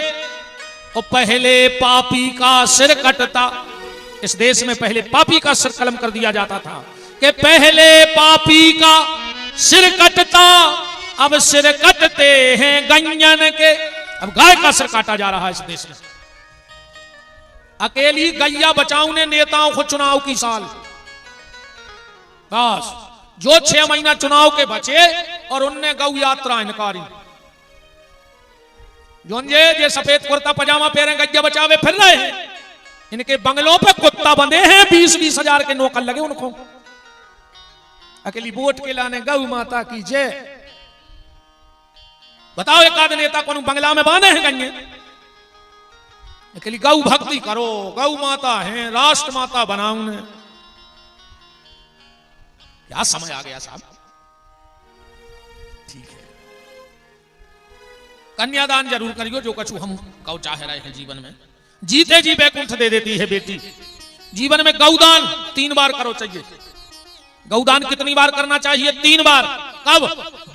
और पहले पापी का सिर कटता। इस देश में पहले पापी का सिर कलम कर दिया जाता था कि पहले पापी का सिर कटता अब सिर कटते हैं गंजन के। अब गाय का सिर काटा जा रहा है इस देश में। अकेली गैया बचाओ ने नेताओं को चुनाव की साल, बस जो 6 महीना चुनाव के बचे और उनने गौ यात्रा इनकारी। जो ये सफेद कुर्ता पजामा पहने गैया बचावे फिर रहे हैं, इनके बंगलों पे कुत्ता बंधे हैं, 20-20 हजार के नौकर लगे उनको। अकेली वोट के लाने गौ माता की जय। बताओ एक आध नेता को बंगला में बांधे हैं गंगे? इसलिए गौ भक्ति करो, गौ माता है, राष्ट्र माता बनाऊ ने। क्या समय आ गया साहब। ठीक है, कन्यादान जरूर करियो, जो कछु हम गौ चाह रहे हैं जीवन में। जीते जी बैकुंठ दे देती है बेटी। जीवन में गौदान 3 बार करो चाहिए। गौदान कितनी बार करना चाहिए? 3 बार। कब?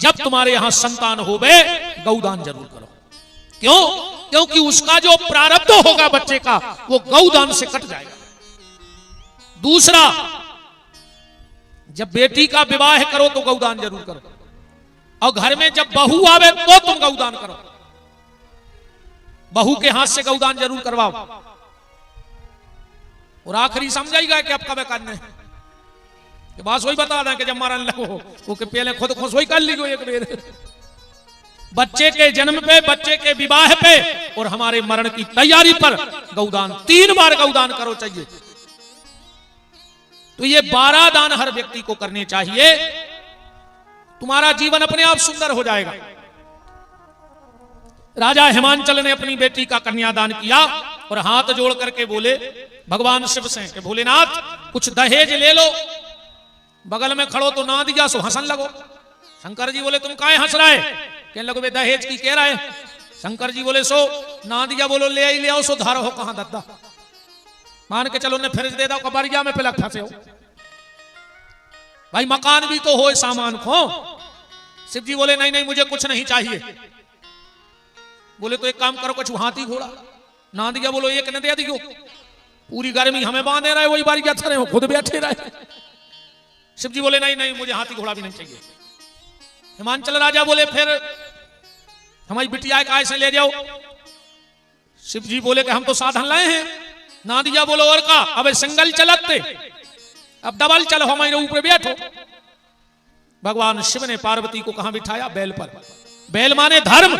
जब तुम्हारे यहां संतान होवे, गौदान जरूर करो। क्यों? क्योंकि उसका जो प्रारब्ध होगा बच्चे का, वो गौदान से कट जाएगा। दूसरा, जब बेटी का विवाह करो तो गौदान जरूर करो, और घर में जब बहू आवे तो तुम गौदान करो। बहू के हाथ से गौदान जरूर करवाओ। और आखिरी समझाएगा कि अब कब करने के बात वही बता दें कि जब मरन लगो वो कि पहले खुद खुश वही कर लीजिए एक बेर। बच्चे के जन्म पे, बच्चे के विवाह पे और हमारे मरण की तैयारी पर गौदान 3 बार गौदान करो चाहिए। तो ये 12 दान हर व्यक्ति को करने चाहिए। तुम्हारा जीवन अपने आप सुंदर हो जाएगा। राजा हिमांचल ने अपनी बेटी का कन्यादान किया और हाथ जोड़ करके बोले भगवान शिव से कि भोलेनाथ कुछ दहेज ले लो। बगल में खड़ो तो ना दिया सो हंसन लगो। शंकर जी बोले तुम काहे हंस रहे? कहने लगो वे दहेज की कह रहे। शंकर जी बोले सो ना दिया, बोलो ले आई ले आओ, सो धार हो कहां दद्दा। मान के चलो ने फिर दे दो, कबाड़िया में पिलक फंसे हो। भाई मकान भी तो हो, सामान खो। शिव जी बोले नहीं नहीं मुझे कुछ नहीं चाहिए। बोले तो एक काम करो, कुछ हाथी घोड़ा ना दिया, बोलो एक न दे दियो। पूरी गर्मी हमें बांधे रहे, वही बारी अच्छा रहे, खुद बैठे रहे। शिव जी बोले नहीं नहीं मुझे हाथी घोड़ा भी नहीं चाहिए। हिमांचल राजा बोले फिर हमारी बिटिया काय से ले जाओ। शिव जी बोले कि हम तो साधन लाए हैं। ना दिया, बोलो और का, अब सिंगल चलते, अब डबल चलो, हमारे ऊपर बैठो। भगवान शिव ने पार्वती को कहां बिठाया? बैल पर। बैल माने धर्म।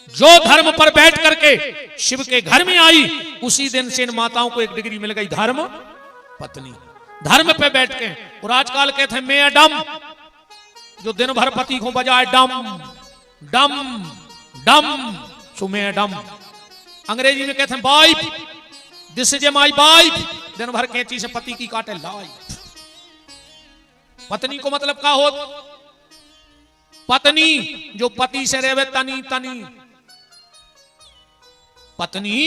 जो धर्म पर बैठ करके शिव के घर में आई, उसी दिन से इन माताओं को एक डिग्री मिल गई, धर्म पत्नी। धर्म पे बैठ के। और आजकल कहते हैं मैडम, जो दिन भर पति को बजाए डम डम डम, सो मैडम। अंग्रेजी में कहते हैं wife, this is my wife. दिन भर कैंची से पति की काटे लाइफ। पत्नी को मतलब क्या हो? पत्नी जो पति से रेवे तनी तनी। पत्नी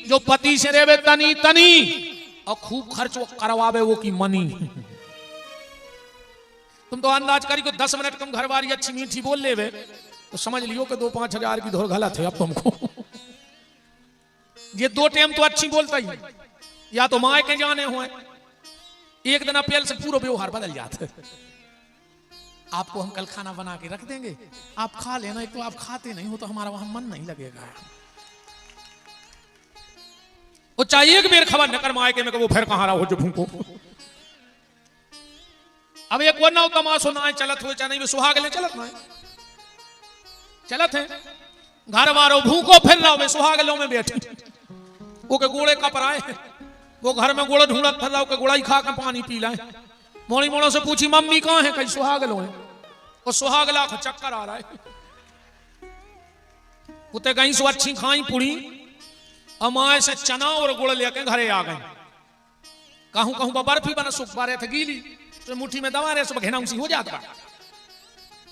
जो पति से रेवे तनी तनी और खूब खर्च करवावे वो की मनी। तुम तो अंदाज करी को 10 मिनट कम घरवारी अच्छी मीठी बोल ले वे तो समझ लियो कि 2-5 हजार की धोर गलत है। अब तुमको ये 2 टाइम तो अच्छी बोलता ही, या तो माए के जाने हुए, एक दिन अपेल से पूरा व्यवहार बदल जाता है। आपको हम कल खाना बना के रख देंगे, आप खा लेना। एक तो आप खाते नहीं हो तो हमारा वहां मन नहीं लगेगा। वो चाहिए एक बेर खबर न कर माए के में वो फिर कहां रहा हो जो भूखो। अब एक वो तमाशो ना चलत हो, चाहे सुहाग ले चलत ना चलत है। घर वालों भूखो फिर रहा हो, सुहाग लो में बैठे वो के गोड़े का पर आए, वो घर में गोड़ा ढूंढत फिर रहा, गोड़ाई खा के पानी पी लाए। मोड़ी मोड़ों से पूछी मम्मी कहां है? कहीं सुहाग लो है। और सुहाग ला को चक्कर आ रहा है। उते कहीं सो अच्छी खाई पुड़ी, अमाए से चना और गुड़ लेके घरे आ गए। कहूं कहूं बर्फी बना सुख बारे थे गीली, तो मुट्ठी में दबा रहे, सुबह घेना हो जाता।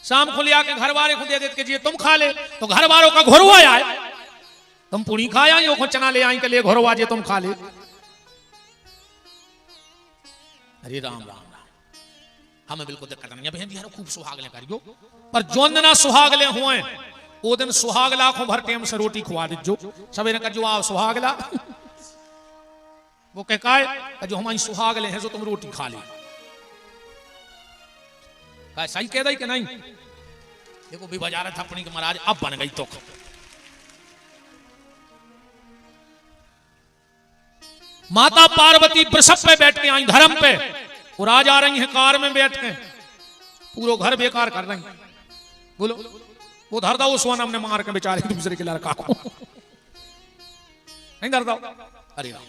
शाम को ले आके घर वाले को दे देते कि तुम खा ले, तो घर वालों का घोरवा आए। तुम पुड़ी खाया यो को चना ले आई के लिए घोरवा जे तुम खा ले। अरे राम राम राम, हमें बिल्कुल दिक्कत नहीं है बिहार खूब सुहागले करियो, पर जोन ना सुहागले हुए वो दिन सुहागला को भर टेम से रोटी खुआ दीजो। सवेरे का जो आओ सुहागला वो कह जो हमारी सुहागले हैं जो तुम रोटी खा ले। सही कह दई कि नहीं? देखो भी बजा रहा था अपनी के महाराज अब बन गई तो। माता पार्वती वृषभ पे बैठ के आई धर्म पे, और आज आ रही है कार में बैठ के, पूरा घर बेकार कर रही। बोलो वो धरदा वो सोना हमने मार के बेचारे दूसरे के लड़का को नहीं धरदा। अरे राम,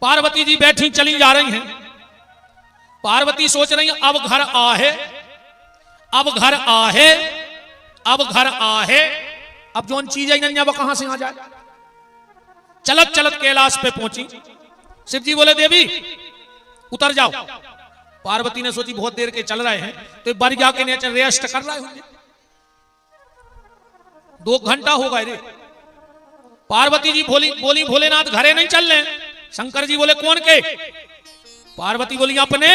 पार्वती जी बैठी चली जा रही हैं। पार्वती सोच रही है अब घर आहे, अब घर आहे, अब घर आहे। अब जो चीज आई नहीं अब कहां से आ जाए? चलत चलत कैलाश पे पहुंची। शिव जी बोले देवी उतर जाओ। पार्वती ने सोची बहुत देर के चल रहे हैं तो बारी जाके नीचे रेस्ट कर रहे होंगे, 2 घंटा हो गए रे। पार्वती जी बोली भोलेनाथ घरे नहीं चल रहे। शंकर जी बोले कौन के? पार्वती बोली अपने।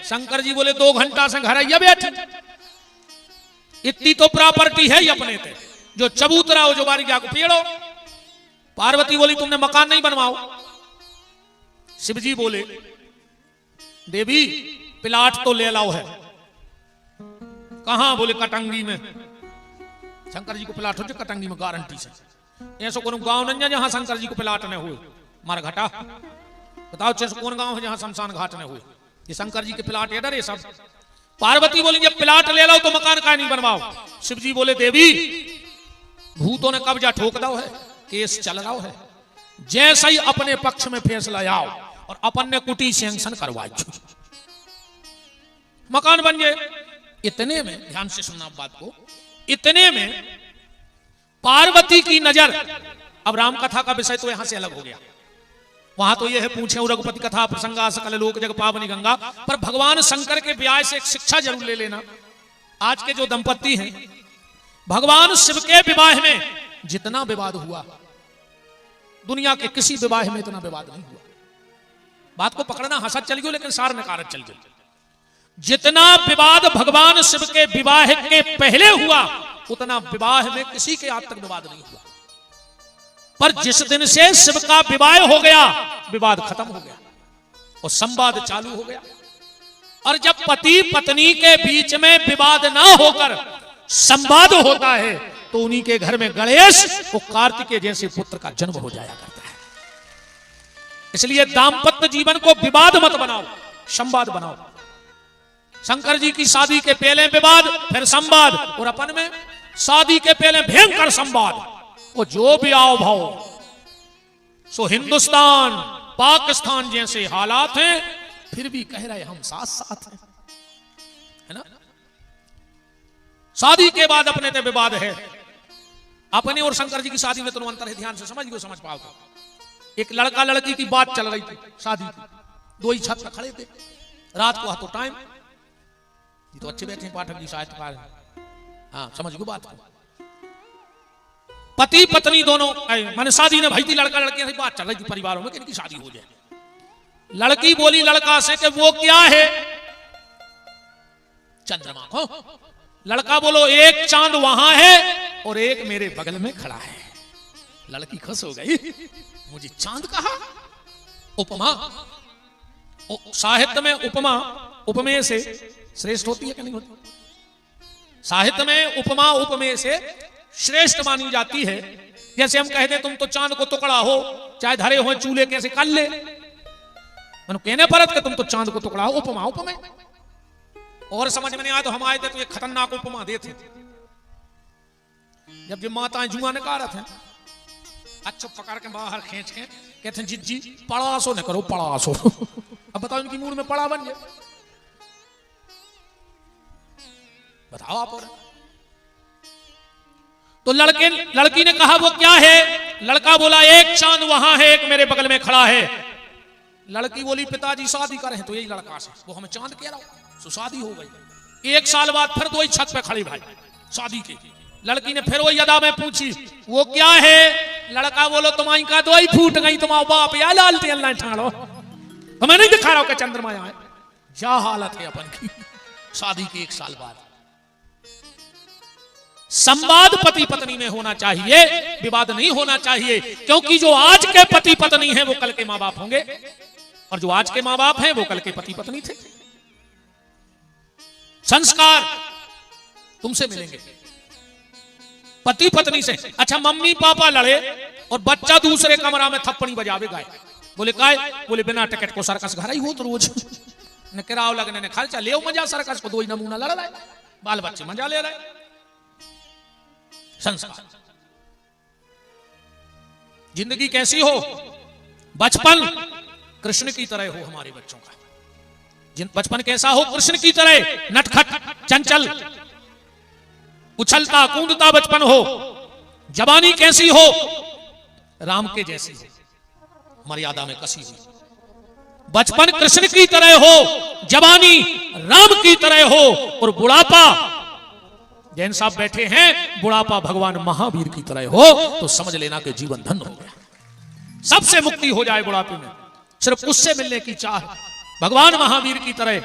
शंकर जी बोले 2 घंटा से घर आइए बैठे, इतनी तो प्रॉपर्टी है ही अपने थे, जो चबूतरा हो जो बारी जाको पेड़ो। पार्वती बोली तुमने मकान नहीं बनवाओ। शिवजी बोले देवी प्लाट तो ले लाओ है। कहां? बोले कटंगी में। शंकर जी को प्लाट हो कटंगी में गारंटी से। ऐसा कौन गांव नहीं है जहां शंकर जी को प्लाट न हुए? मार घटा बताओ ऐसा कौन गांव है जहां शमशान घाट न हुए? ये शंकर जी के प्लाट इधर है सब। पार्वती बोली जब प्लाट ले लो तो मकान का नहीं बनवाओ। शिवजी बोले देवी भूतों ने कब्जा ठोक दो है, केस चल रहा है, जैसा ही अपने पक्ष में फैसला आओ और अपन ने कुटी सैंक्शन करवाई, मकान बन जाए। इतने में ध्यान से सुनना बात को, इतने में पार्वती की नजर, अब राम कथा का विषय तो यहां से अलग हो गया। वहां तो यह है पूछे रघुपति कथा प्रसंगा सकल लोक जग पावनी गंगा, पर भगवान शंकर के ब्याह से एक शिक्षा जरूर ले लेना। आज के जो दंपत्ति हैं, भगवान शिव के विवाह में जितना विवाद हुआ दुनिया के किसी विवाह में इतना विवाद नहीं हुआ। बात को पकड़ना हंसत चल गयो लेकिन सार नकारत चल गयो। जितना विवाद भगवान शिव के विवाह के पहले हुआ उतना विवाह में किसी के आज तक विवाद नहीं हुआ। पर जिस दिन से शिव का विवाह हो गया विवाद खत्म हो गया और संवाद चालू हो गया। और जब पति पत्नी के बीच में विवाद ना होकर संवाद होता है तो उन्हीं के घर में गणेश और कार्तिकेय जैसे पुत्र का जन्म हो जाया करता है। इसलिए दाम्पत्य जीवन को विवाद मत बनाओ, संवाद बनाओ। शंकर जी की शादी के पहले विवाद, फिर संवाद, और अपन में शादी के पहले भयंकर संवाद। वो जो भी आओ भाव, सो हिंदुस्तान पाकिस्तान जैसे हालात हैं फिर भी कह रहे हम साथ साथ हैं, है ना। शादी के बाद अपने ते विवाद है। अपने और शंकर जी की शादी में तो अंतर है, ध्यान से समझ पाओगे। एक लड़का लड़की की बात चल रही थी शादी की, 2 ही छत पर खड़े थे, रात को हाथों टाइम, ये तो अच्छे बैठे पाठक जी साहित्यकार, हाँ समझ गो बात को। पति पत्नी दोनों मैंने शादी ने भाई थी, लड़का लड़की से बात चल रही थी परिवारों में कि इनकी शादी हो जाए। लड़की बोली लड़का से कि वो क्या है? चंद्रमा को। लड़का बोलो एक चांद वहां है और एक मेरे बगल में खड़ा है। लड़की खुश हो गई, मुझे चांद कहा। उपमा, साहित्य में उपमा उपमेय से श्रेष्ठ होती है कि नहीं होती? साहित्य में उपमा उपमेय से श्रेष्ठ मानी जाती है। जैसे हम कहते तुम तो चांद को टुकड़ा हो, चाहे धरे हो चूल्हे कैसे कर ले, कहने पर तुम तो चांद को टुकड़ा हो, उपमा उपमेय। और समझ में नहीं आया तो हम आए थे तो ये खतरनाक उपमा देते थे। जब माताएं जुआ निकारत हैं, अच्छा पकड़ के बाहर खींच के कहते हैं जी पड़ासो न करो पड़ासो। अब बताओ इनकी मूड में पड़ा बन जाए, बताओ आप। और तो लड़की ने कहा वो क्या है? लड़का बोला एक चांद वहां है एक मेरे बगल में खड़ा है। लड़की बोली पिताजी शादी करें तो यही लड़का से, वो हमें चांद कह रहा हूं। तो शादी हो गई। 1 साल बाद फिर 2 ही छत पे खड़ी भाई शादी की। लड़की ने फिर वही अदा में पूछी वो क्या है? लड़का बोलो तुम्हारी का 2 ही फूट गई, तुम्हारा बाप या लालते अल्लाह ठाड़ो, हमें नहीं दिखा रहा हो कि चंद्रमा है। क्या हालत है अपन की शादी के 1 साल बाद। संवाद पति पत्नी में होना चाहिए, विवाद नहीं होना चाहिए। क्योंकि जो आज के पति पत्नी हैं वो कल के माँ बाप होंगे, और जो आज के माँ बाप हैं वो कल के पति पत्नी थे। संस्कार तुमसे मिलेंगे, पति पत्नी से। अच्छा मम्मी पापा लड़े और बच्चा दूसरे कमरा में थप्पड़ी बजावे गाय, बोले काय? बोले बिना टिकट को सर्कस घर ही हो तो रोज न किराओ लगने ने खर्चा ले मजा सर्कस को 2 ही नमूना लड़ रहा है, बाल बच्चे मजा ले रहे। संस्कार। जिंदगी कैसी हो? बचपन कृष्ण की तरह हो हमारे बच्चों का। बचपन कैसा हो? कृष्ण की तरह नटखट चंचल उछलता कूदता बचपन हो। जवानी कैसी हो? राम के जैसी हो। मर्यादा में कसी हुई। बचपन कृष्ण की तरह हो, जवानी राम की तरह हो, और बुढ़ापा, जैन साहब बैठे हैं, बुढ़ापा भगवान महावीर की तरह हो, तो समझ लेना कि जीवन धन्य हो गया, सबसे मुक्ति हो जाए बुढ़ापे में। सिर्फ उससे मिलने की चाह, भगवान महावीर की तरह,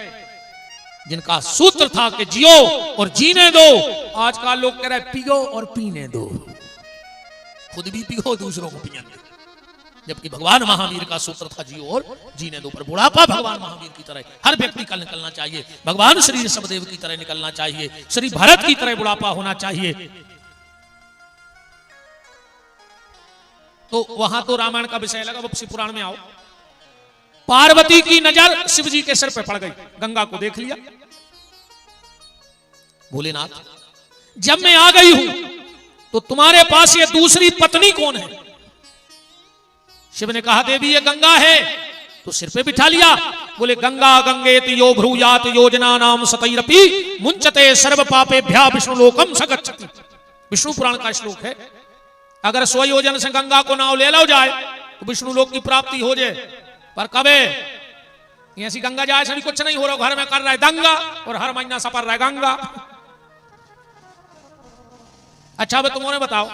जिनका सूत्र था कि जियो और जीने दो। आजकल लोग कह रहे पियो और पीने दो, खुद भी पियो दूसरों को पीने दो, जबकि भगवान महावीर का सूत्र था जियो और जीने दो। पर बुढ़ापा भगवान महावीर की तरह हर व्यक्ति का निकलना चाहिए, भगवान श्री ऋषभदेव की तरह निकलना चाहिए, श्री भरत की तरह बुढ़ापा होना चाहिए। तो वहां तो रामायण का विषय लगा, अब शिव पुराण में आओ। पार्वती की नजर शिव जी के सिर पे पड़ गई, गंगा को देख लिया। भोलेनाथ, जब मैं आ गई हूं तो तुम्हारे पास ये दूसरी पत्नी कौन है? शिव ने कहा देवी ये गंगा है। तो सिर पे बिठा लिया। बोले गंगा गंगेति यो भ्रूयात योजना नाम सतैरपि मुंचते सर्व पापेभ्या विष्णु लोकम सगच्छति। विष्णु पुराण का श्लोक है। अगर 100 योजन से गंगा को नाव ले लो जाए तो विष्णु लोक की प्राप्ति हो जाए। पर कबे ऐसी गंगा जाए सभी कुछ नहीं हो रहा, घर में कर रहा है दंगा और हर महीना सफर रहा है गंगा। अच्छा भाई तुम्हारे बताओ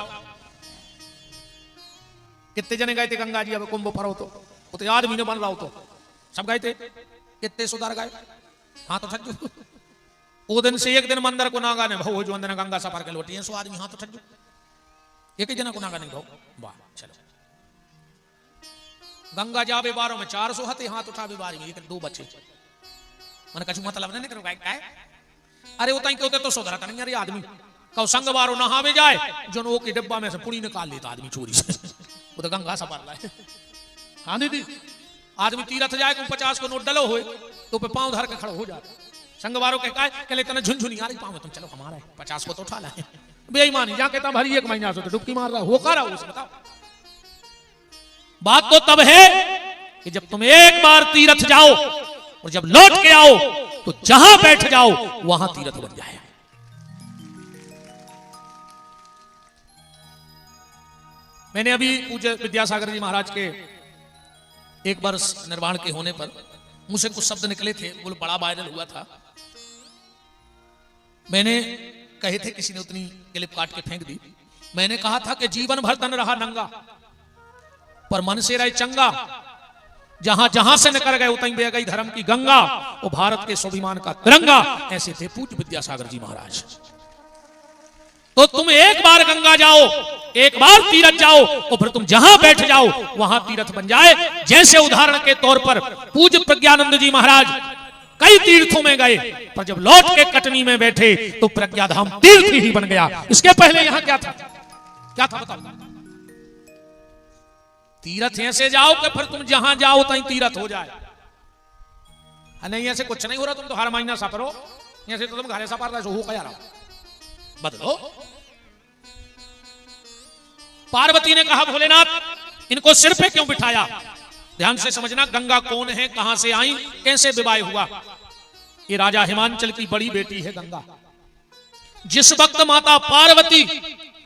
कितने जने गए थे गंगा जी? अब कुंभ पर हो तो आदमी ने बन रहा हो तो सब गए थे। कितने सुधार गए? हाँ तो छज्जू वो दिन से एक दिन मंदिर को नागा ने भाव जो अंदर गंगा सफर के लौटी है 100 आदमी। हाँ तो छज्जू एक ही जना को नागा नहीं भाव। वाह चलो गंगा जावे बारों में 400 हते हाथ उठावे बारी में, लेकिन 2 बच्चे मैंने कछु मतलब नहीं करो काय। अरे वो तई के तो सुधरा नहीं अरे आदमी कहो संग बारो नहावे जाए जो वो के डिब्बा में से पुड़ी निकाल लेता आदमी चोरी से। वो तो गंगा सफर रहा है। हाँ दीदी आदमी तीरथ जाए 50 को नोट डलो हो तो पे पांव धर के खड़ो हो जाता। संगवारों के कहले इतना झुनझुनी आ रही पांव तुम चलो हमारा है 50 को तो उठा लाए। बेईमानी जा कहता भरी 1 महीना से तो डुबकी मार रहा हो का रहा उसे बताओ। बात तो तब है कि जब तुम एक बार तीरथ जाओ और जब लौट के आओ तो जहां बैठ जाओ वहां तीरथ बन जाए। मैंने अभी पूज्य विद्यासागर जी महाराज के 1 वर्ष निर्वाण के होने पर मुझसे कुछ शब्द निकले थे, वो बड़ा वायरल हुआ था। मैंने कहे थे, किसी ने उतनी क्लिप काट के फेंक दी। मैंने कहा था कि जीवन भर तन रहा नंगा पर मन से रहे चंगा। जहां जहां से निकल गए उतई बह गई धर्म की गंगा, वो भारत के स्वाभिमान का तिरंगा। ऐसे थे पूज्य विद्यासागर जी महाराज। तो तुम एक बार गंगा जाओ, एक बार तीरथ जाओ और फिर तुम जहां बैठ जाओ वहां तीर्थ बन जाए। जैसे उदाहरण के तौर पर पूज्य प्रज्ञानंद जी महाराज कई तीर्थों में गए पर जब लौट के कटनी में बैठे तो प्रज्ञाधाम तीर्थ ही बन गया। इसके पहले यहां क्या था? क्या था बताओ? तीर्थ ऐसे जाओ कि फिर तुम जहां जाओ तहीं तीर्थ हो जाए। नहीं ऐसे कुछ नहीं हो रहा, तुम तो हर महीना सफरो, ऐसे तो तुम घरे सफर रहे हो क्या रहा बदलो। पार्वती ने कहा भोलेनाथ इनको सिर पे क्यों बिठाया? ध्यान से समझना, गंगा कौन है, कहां से आई, कैसे विवाह हुआ। ये राजा हिमांचल की बड़ी बेटी है गंगा। जिस वक्त माता पार्वती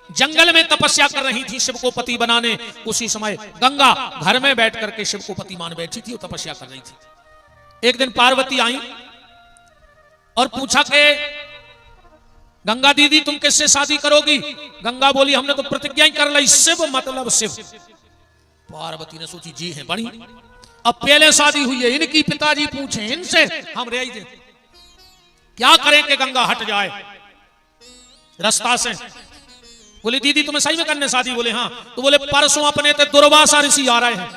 जंगल में तपस्या कर रही थी शिव को पति बनाने, उसी समय गंगा घर में बैठ करके शिव को पति मान बैठी थी और तपस्या कर रही थी। एक दिन पार्वती आई और पूछा कि गंगा दीदी तुम किससे शादी करोगी? गंगा बोली हमने तो प्रतिज्ञा ही कर ली, शिव मतलब शिव। पार्वती ने सोची जी है बड़ी, अब पहले शादी हुई है, इनकी पिताजी पूछे इनसे हम रह दे, क्या करें कि गंगा हट जाए रास्ता से। बोले दीदी तुम्हें सही में करने शादी? बोले हाँ। तो बोले परसों अपने ते दुर्वासा ऋषि आ रहे हैं,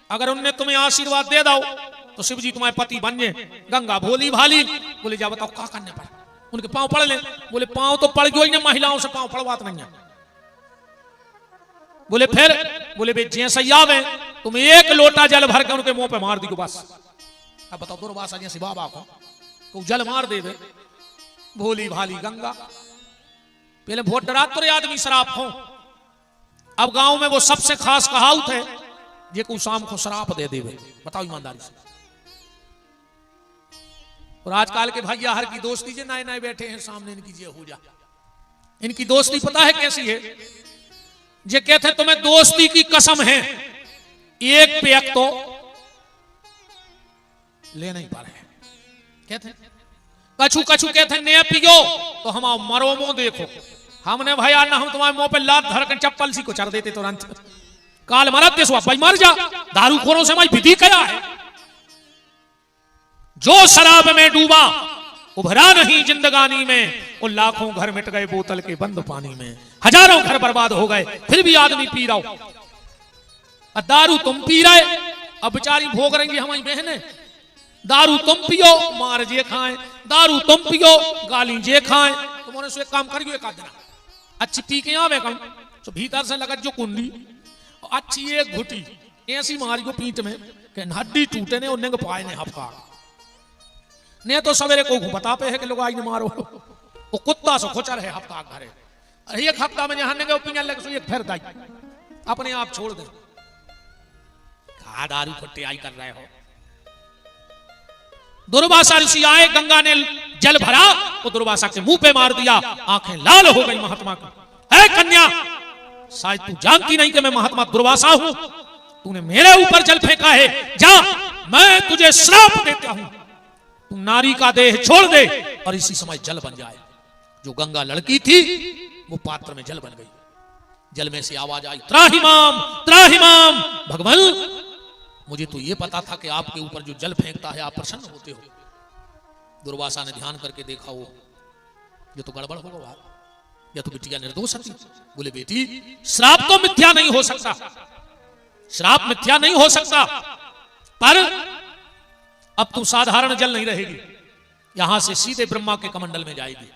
अगर उनने तुम्हें आशीर्वाद दे दो तो शिव जी तुम्हारे पति बन जाए। गंगा भोली भाली बोले जा बताओ क्या करने पर? उनके पांव पड़ ले। बोले पांव तो पड़ गए, महिलाओं से पांव पड़वात नहीं है। बोले फिर? बोले बे जैसे आवे तुम 1 लोटा जल भर के उनके मुंह पे मार दी बस। अब बताओ दुर्वासा जैसे बाबा को तो जल मार दे। भोली भाली गंगा पहले बहुत डरात तो आदमी शराब हो। अब गांव में वो सबसे खास कहावत है जे को शाम को शराब दे देवे। बताओ ईमानदारी से। और आजकल के भैया हर की दोस्ती जे नए नए बैठे हैं सामने, इनकी जे हो जा, इनकी दोस्ती पता है कैसी है? जे कहते तुम्हें दोस्ती की कसम है, एक पेक तो ले नहीं पा रहे। कहते कछु कछु कहते ने पियो तो हम मरो मुंह देखो। हमने भैया ना हम तुम्हारे मुंह पे लात धर कर चप्पल सी को चढ़ देते तुरंत। काल मरत देसो भाई मर जा, दारू खोरों से भाई विधि क्या है। जो शराब में डूबा उभरा नहीं जिंदगानी में, वो लाखों घर मिट गए बोतल के बंद पानी में। हजारों घर बर्बाद हो गए फिर भी आदमी पी रहा हो। दारू तुम पी रहे, अब बेचारी भोग रही हमारी बहने। दारू तुम पियो मार जे खाएं, दारू तुम पियो गाली जे खाएं। तुमने से काम करियो एक आदमी अच्छी पी के आवे कम तो भीतर से लगत जो कुंडी अच्छी एक घुटी ऐसी मारी को पीठ में कि हड्डी टूटे ने उन्हें पाए ने हफ्ता ने तो सवेरे को बता पे है कि लोग आई ने मारो वो कुत्ता से खोचा रहे हफ्ता घरे। अरे एक हफ्ता में जहां ने पिंजन लगे सो एक फिर दाई अपने आप छोड़ दे। कहा दारू खट्टे आई कर रहे हो। दुर्वासा ऋषि आए, गंगा ने जल भरा तो दुर्वासा के मुंह पे मार दिया। आंखें लाल हो गई महात्मा की। ऐ कन्या, शायद तू जानती नहीं कि मैं महात्मा दुर्वासा हूं। तूने मेरे ऊपर जल फेंका है, जा मैं तुझे श्राप देता हूं। तू नारी का देह छोड़ दे और इसी समय जल बन जाए। जो गंगा लड़की थी वो पात्र में जल बन गई। जल में से आवाज आई, त्राहिमाम त्राहिमाम। भगवान मुझे तो ये पता था कि आपके ऊपर जो जल फेंकता है आप प्रसन्न होते हो। दुर्वासा ने ध्यान करके देखा, वो ये तो गड़बड़ होगा, या तो बिटिया निर्दोष थी। बोले बेटी श्राप तो मिथ्या नहीं हो सकता, श्राप मिथ्या नहीं हो सकता, पर अब तू साधारण जल नहीं रहेगी, यहां से सीधे ब्रह्मा के कमंडल में जाएगी।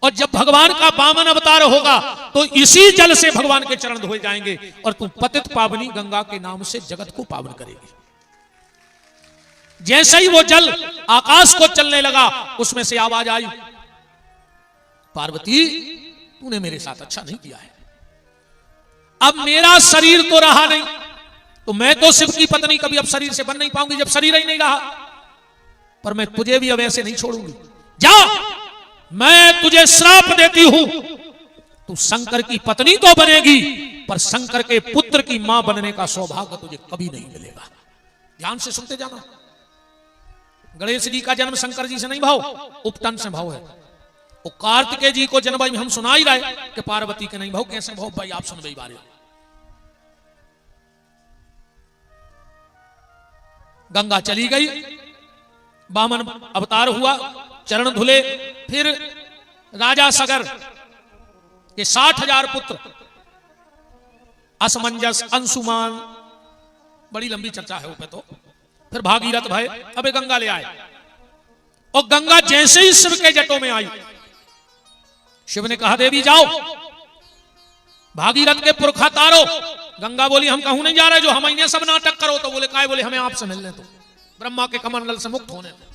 और जब भगवान का वामन अवतार होगा तो इसी जल से भगवान के चरण धोए जाएंगे और तू पतित पावनी गंगा के नाम से जगत को पावन करेगी। जैसे ही वो जल आकाश को चलने लगा उसमें से आवाज आई, पार्वती तूने मेरे साथ अच्छा नहीं किया है। अब मेरा शरीर तो रहा नहीं, तो मैं तो शिव की पत्नी कभी अब शरीर से बन नहीं पाऊंगी जब शरीर ही नहीं रहा। पर मैं तुझे भी अब ऐसे नहीं छोड़ूंगी। जा, मैं तुझे श्राप देती हूं, तू शंकर की पत्नी तो बनेगी पर शंकर के पुत्र की मां बनने का सौभाग्य तुझे कभी नहीं मिलेगा। ध्यान से सुनते जाना। गणेश जी का जन्म शंकर जी से नहीं भाव, उपटन से भाव है। वो कार्तिकेय जी को जन्म भाई हम सुना ही रहे कि पार्वती के नहीं भाव, कैसे भाव भाई आप सुन भाई बारे। गंगा चली गई, वामन अवतार हुआ, चरण धुले। फिर राजा सगर के 60,000 पुत्र, असमंजस, अंशुमान, बड़ी लंबी चर्चा है ऊपर तो। फिर भागीरथ भाई अबे गंगा ले आए, और गंगा जैसे ही शिव के जटों में आई, शिव ने कहा देवी जाओ भागीरथ के पुरखा तारो। गंगा बोली हम कहूं नहीं जा रहे, जो हम इन्हें सब नाटक करो। तो बोले काय? बोले हमें आपसे मिलने दो, ब्रह्मा के कमंडल से मुक्त होने दो।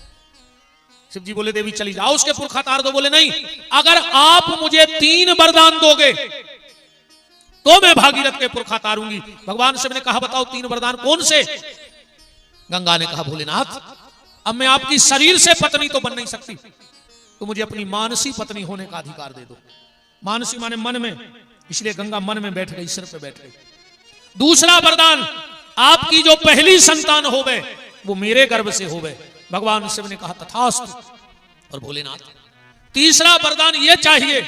शिव जी बोले देवी चली जाओ उसके पुरखा तार दो। बोले नहीं, अगर आप मुझे 3 वरदान दोगे तो मैं भागीरथ के पुरखा तारूंगी। भगवान शिव ने कहा बताओ 3 वरदान कौन से? गंगा ने कहा भोलेनाथ अब मैं आपकी शरीर से पत्नी तो बन नहीं सकती, तो मुझे अपनी मानसी पत्नी होने का अधिकार दे दो। मानसी माने मन में, इसलिए गंगा मन में बैठ गई, सिर पे बैठ गई। दूसरा वरदान, आपकी जो पहली संतान होवे वो मेरे गर्भ से होवे। भगवान शिव ने कहा तथास्तु। और भोलेनाथ तीसरा वरदान ये चाहिए,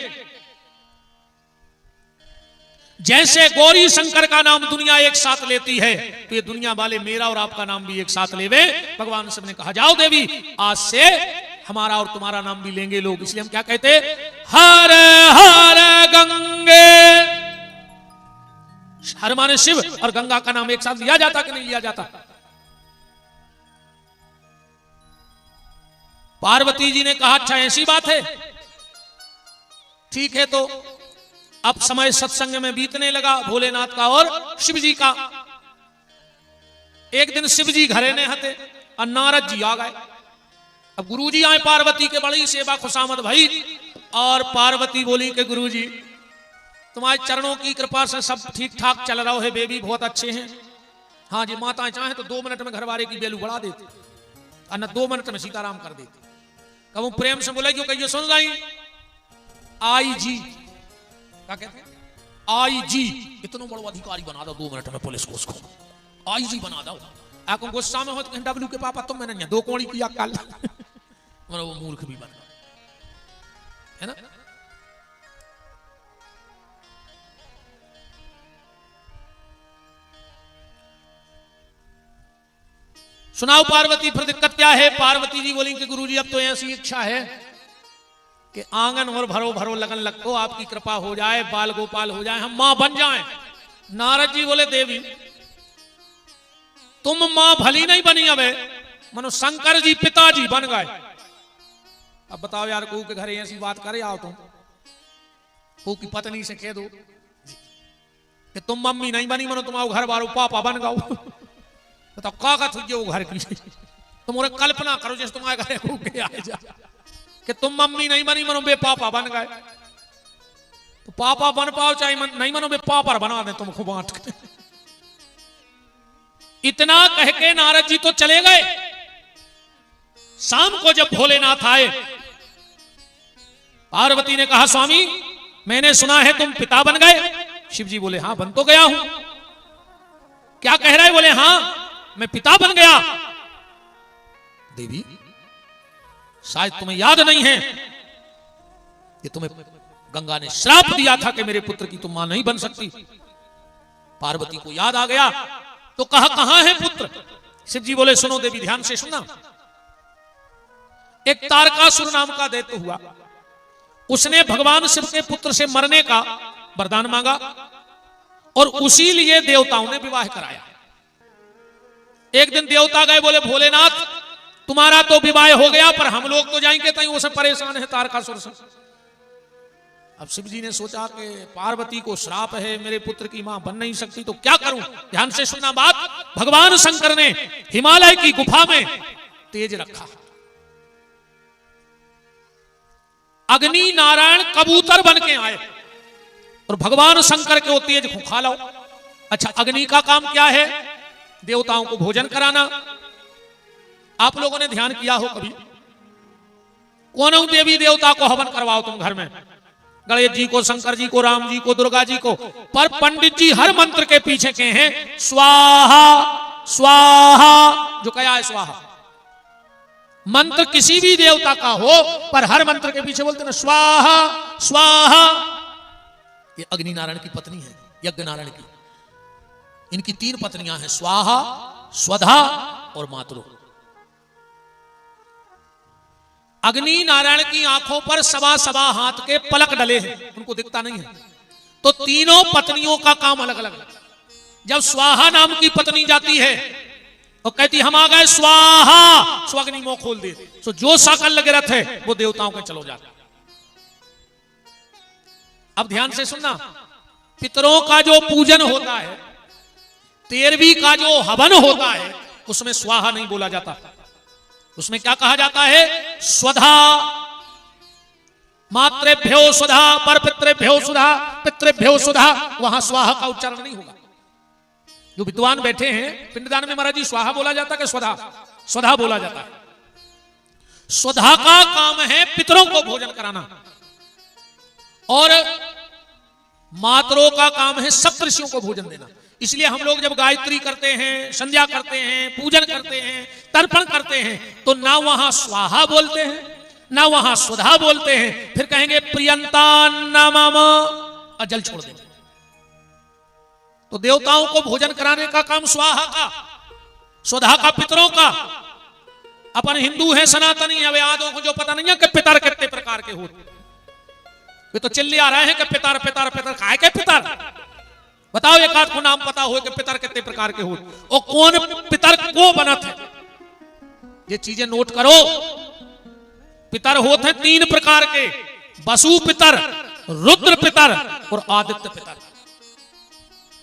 जैसे गौरी शंकर का नाम दुनिया एक साथ लेती है तो ये दुनिया वाले मेरा और आपका नाम भी एक साथ लेवे। भगवान शिव ने कहा जाओ देवी, आज से हमारा और तुम्हारा नाम भी लेंगे लोग। इसलिए हम क्या कहते, हर हर गंगे। हर माने शिव और गंगा का नाम एक साथ लिया जाता कि नहीं लिया जाता? पार्वती जी ने कहा अच्छा ऐसी बात है, ठीक है। तो अब समय सत्संग में बीतने लगा भोलेनाथ का और शिव जी का। एक दिन शिव जी घरे ने हते और नारद जी आ गए। अब गुरु जी आए, पार्वती के बड़ी सेवा खुशामद भाई। और पार्वती बोली कि गुरु जी तुम्हारे चरणों की कृपा से सब ठीक ठाक चल रहा है, बेबी बहुत अच्छे हैं। हाँ जी, माता चाहे तो 2 मिनट में घरवारे की बेलू बढ़ा देते और न 2 मिनट में सीताराम कर देते। कब प्रेम से बोला क्यों कहिए सुन रही आई जी क्या कहते हैं, आईजी, इतना बड़ा अधिकारी बना दो 2 मिनट में पुलिस को, उसको आईजी बना दो। आपको गुस्सा में हो तो डब्ल्यू के पापा तुम मैंने 2 कोड़ी किया कल वो मूर्ख भी बन है ना। सुनाओ पार्वती फिर दिक्कत क्या है। पार्वती जी बोली कि गुरुजी अब तो ऐसी इच्छा है कि आंगन और भरो भरो लगन लगो, आपकी कृपा हो जाए, बाल गोपाल हो जाए, हम मां बन जाएं। नारद जी बोले देवी तुम मां भली नहीं बनी, अब मनो शंकर जी पिताजी बन गए। अब बताओ यार, को के घर ऐसी बात करे आओ तुम, को की पत्नी से कह दो कि तुम मम्मी नहीं बनी, मनो तुम्हारा घर बारो पापा बन गओ। बताओ का थी वो घर की, तुम और कल्पना करो जैसे तुम्हारे घर को के आए जा कि तुम मम्मी नहीं बनी, मनो बे पापा बन गए। तो पापा बन पाओ चाहे नहीं मनो बे पापा बना दे तुमको बांट के। इतना कह के नारद जी तो चले गए। शाम को जब भोलेनाथ आए, पार्वती ने कहा स्वामी मैंने सुना है तुम पिता बन गए। शिव जी बोले हां बन तो गया हूं। क्या कह रहे? बोले हां मैं पिता बन गया। देवी शायद तुम्हें याद नहीं है कि तुम्हें गंगा ने श्राप दिया था कि मेरे पुत्र की तुम मां नहीं बन सकती। पार्वती को याद आ गया तो कहा कहां है पुत्र। शिव जी बोले सुनो देवी ध्यान से सुनना। एक तारकासुर नाम का दैत्य हुआ, उसने भगवान शिव के पुत्र से मरने का वरदान मांगा और उसी लिए देवताओं ने विवाह कराया। एक दिन देवता गए, बोले भोलेनाथ तुम्हारा तो विवाह हो गया पर हम लोग तो जाएंगे कहीं, वो सब परेशान है तारकासुर से। अब शिव जी ने सोचा कि पार्वती को श्राप है, मेरे पुत्र की मां बन नहीं सकती, तो क्या करूं। ध्यान से सुनना बात। भगवान शंकर ने हिमालय की गुफा में तेज रखा। अग्नि नारायण कबूतर बन के आए और भगवान शंकर के वो तेज को खा लो। अच्छा अग्नि का काम क्या है? देवताओं को भोजन कराना। आप लोगों ने ध्यान किया हो कभी, कौन देवी देवता को हवन करवाओ तुम घर में, गणेश जी को, शंकर जी को, राम जी को, दुर्गा जी को, पर पंडित जी हर मंत्र के पीछे कहे हैं स्वाहा स्वाहा। जो कहा है स्वाहा, मंत्र किसी भी देवता का हो पर हर मंत्र के पीछे बोलते ना स्वाहा स्वाहा। ये अग्नि नारायण की पत्नी है, यज्ञ नारायण की। इनकी 3 पत्नियां हैं, स्वाहा, स्वधा और मातृ। अग्नि नारायण की आंखों पर 1.25 हाथ के पलक डले हैं, उनको दिखता नहीं है। तो तीनों पत्नियों का काम अलग अलग है। जब स्वाहा नाम की पत्नी जाती है तो कहती हम आ गए स्वाहा, स्वाग्नि मुंह खोल दे, तो जो साकल लगे रहते है वो देवताओं के चलो जाते। अब ध्यान से सुनना, पितरों का जो पूजन होता है, 13वीं का जो हवन होता है, उसमें स्वाहा नहीं बोला जाता, उसमें क्या कहा जाता है? स्वधा। मातृभ्यो स्वधा, पर पितृभ्यो सुधा, पितृभ्यो सुधा। वहां स्वाहा का उच्चारण नहीं होगा। जो विद्वान बैठे हैं पिंडदान में महाराज जी स्वाहा बोला जाता है कि स्वधा? स्वधा बोला जाता है। स्वधा का काम है पितरों को भोजन कराना और मातरों का काम है सप्तऋषियों को भोजन देना। इसलिए हम लोग जब गायत्री करते हैं, संध्या करते हैं, पूजन करते हैं, तर्पण करते हैं, तो ना वहां स्वाहा बोलते हैं ना वहां स्वधा बोलते हैं, फिर कहेंगे प्रियंतान्नमम और जल छोड़ देंगे। तो देवताओं को भोजन कराने का काम स्वाहा का, स्वधा का पितरों का। अपन हिंदू हैं, सनातनी है, वेदों को जो पता नहीं है कि पितर कितने प्रकार के होते, वे तो चिल्ले आ रहे हैं कि पितर पितर पितर। काय के पितर? बताओ एक आध को नाम पता हो कि पितर कितने प्रकार के हो और कौन पितर को बनत है। ये चीजें नोट करो। पितर होते हैं 3 प्रकार के, वसु पितर, रुद्र पितर और आदित्य पितर।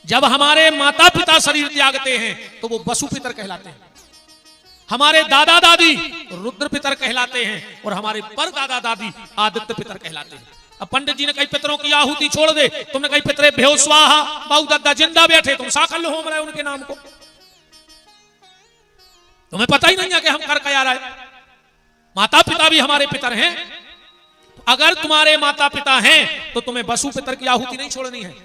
जब हमारे माता पिता शरीर त्यागते हैं तो वो वसु पितर कहलाते हैं, हमारे दादा दादी रुद्र पितर कहलाते हैं और हमारे पर दादा दादी आदित्य पितर कहलाते हैं। अब पंडित जी ने कई पितरों की आहुति छोड़ दे, तुमने कई पितरे भ्यो स्वाहा, बाऊ दादा जिंदा बैठे, तुम साकल होम रहे उनके नाम को, तुम्हें पता ही नहीं है कि हम कर क्या रहे। माता पिता भी हमारे पितर हैं। अगर तुम्हारे माता पिता हैं तो तुम्हें वसु पितर की आहुति नहीं छोड़नी है,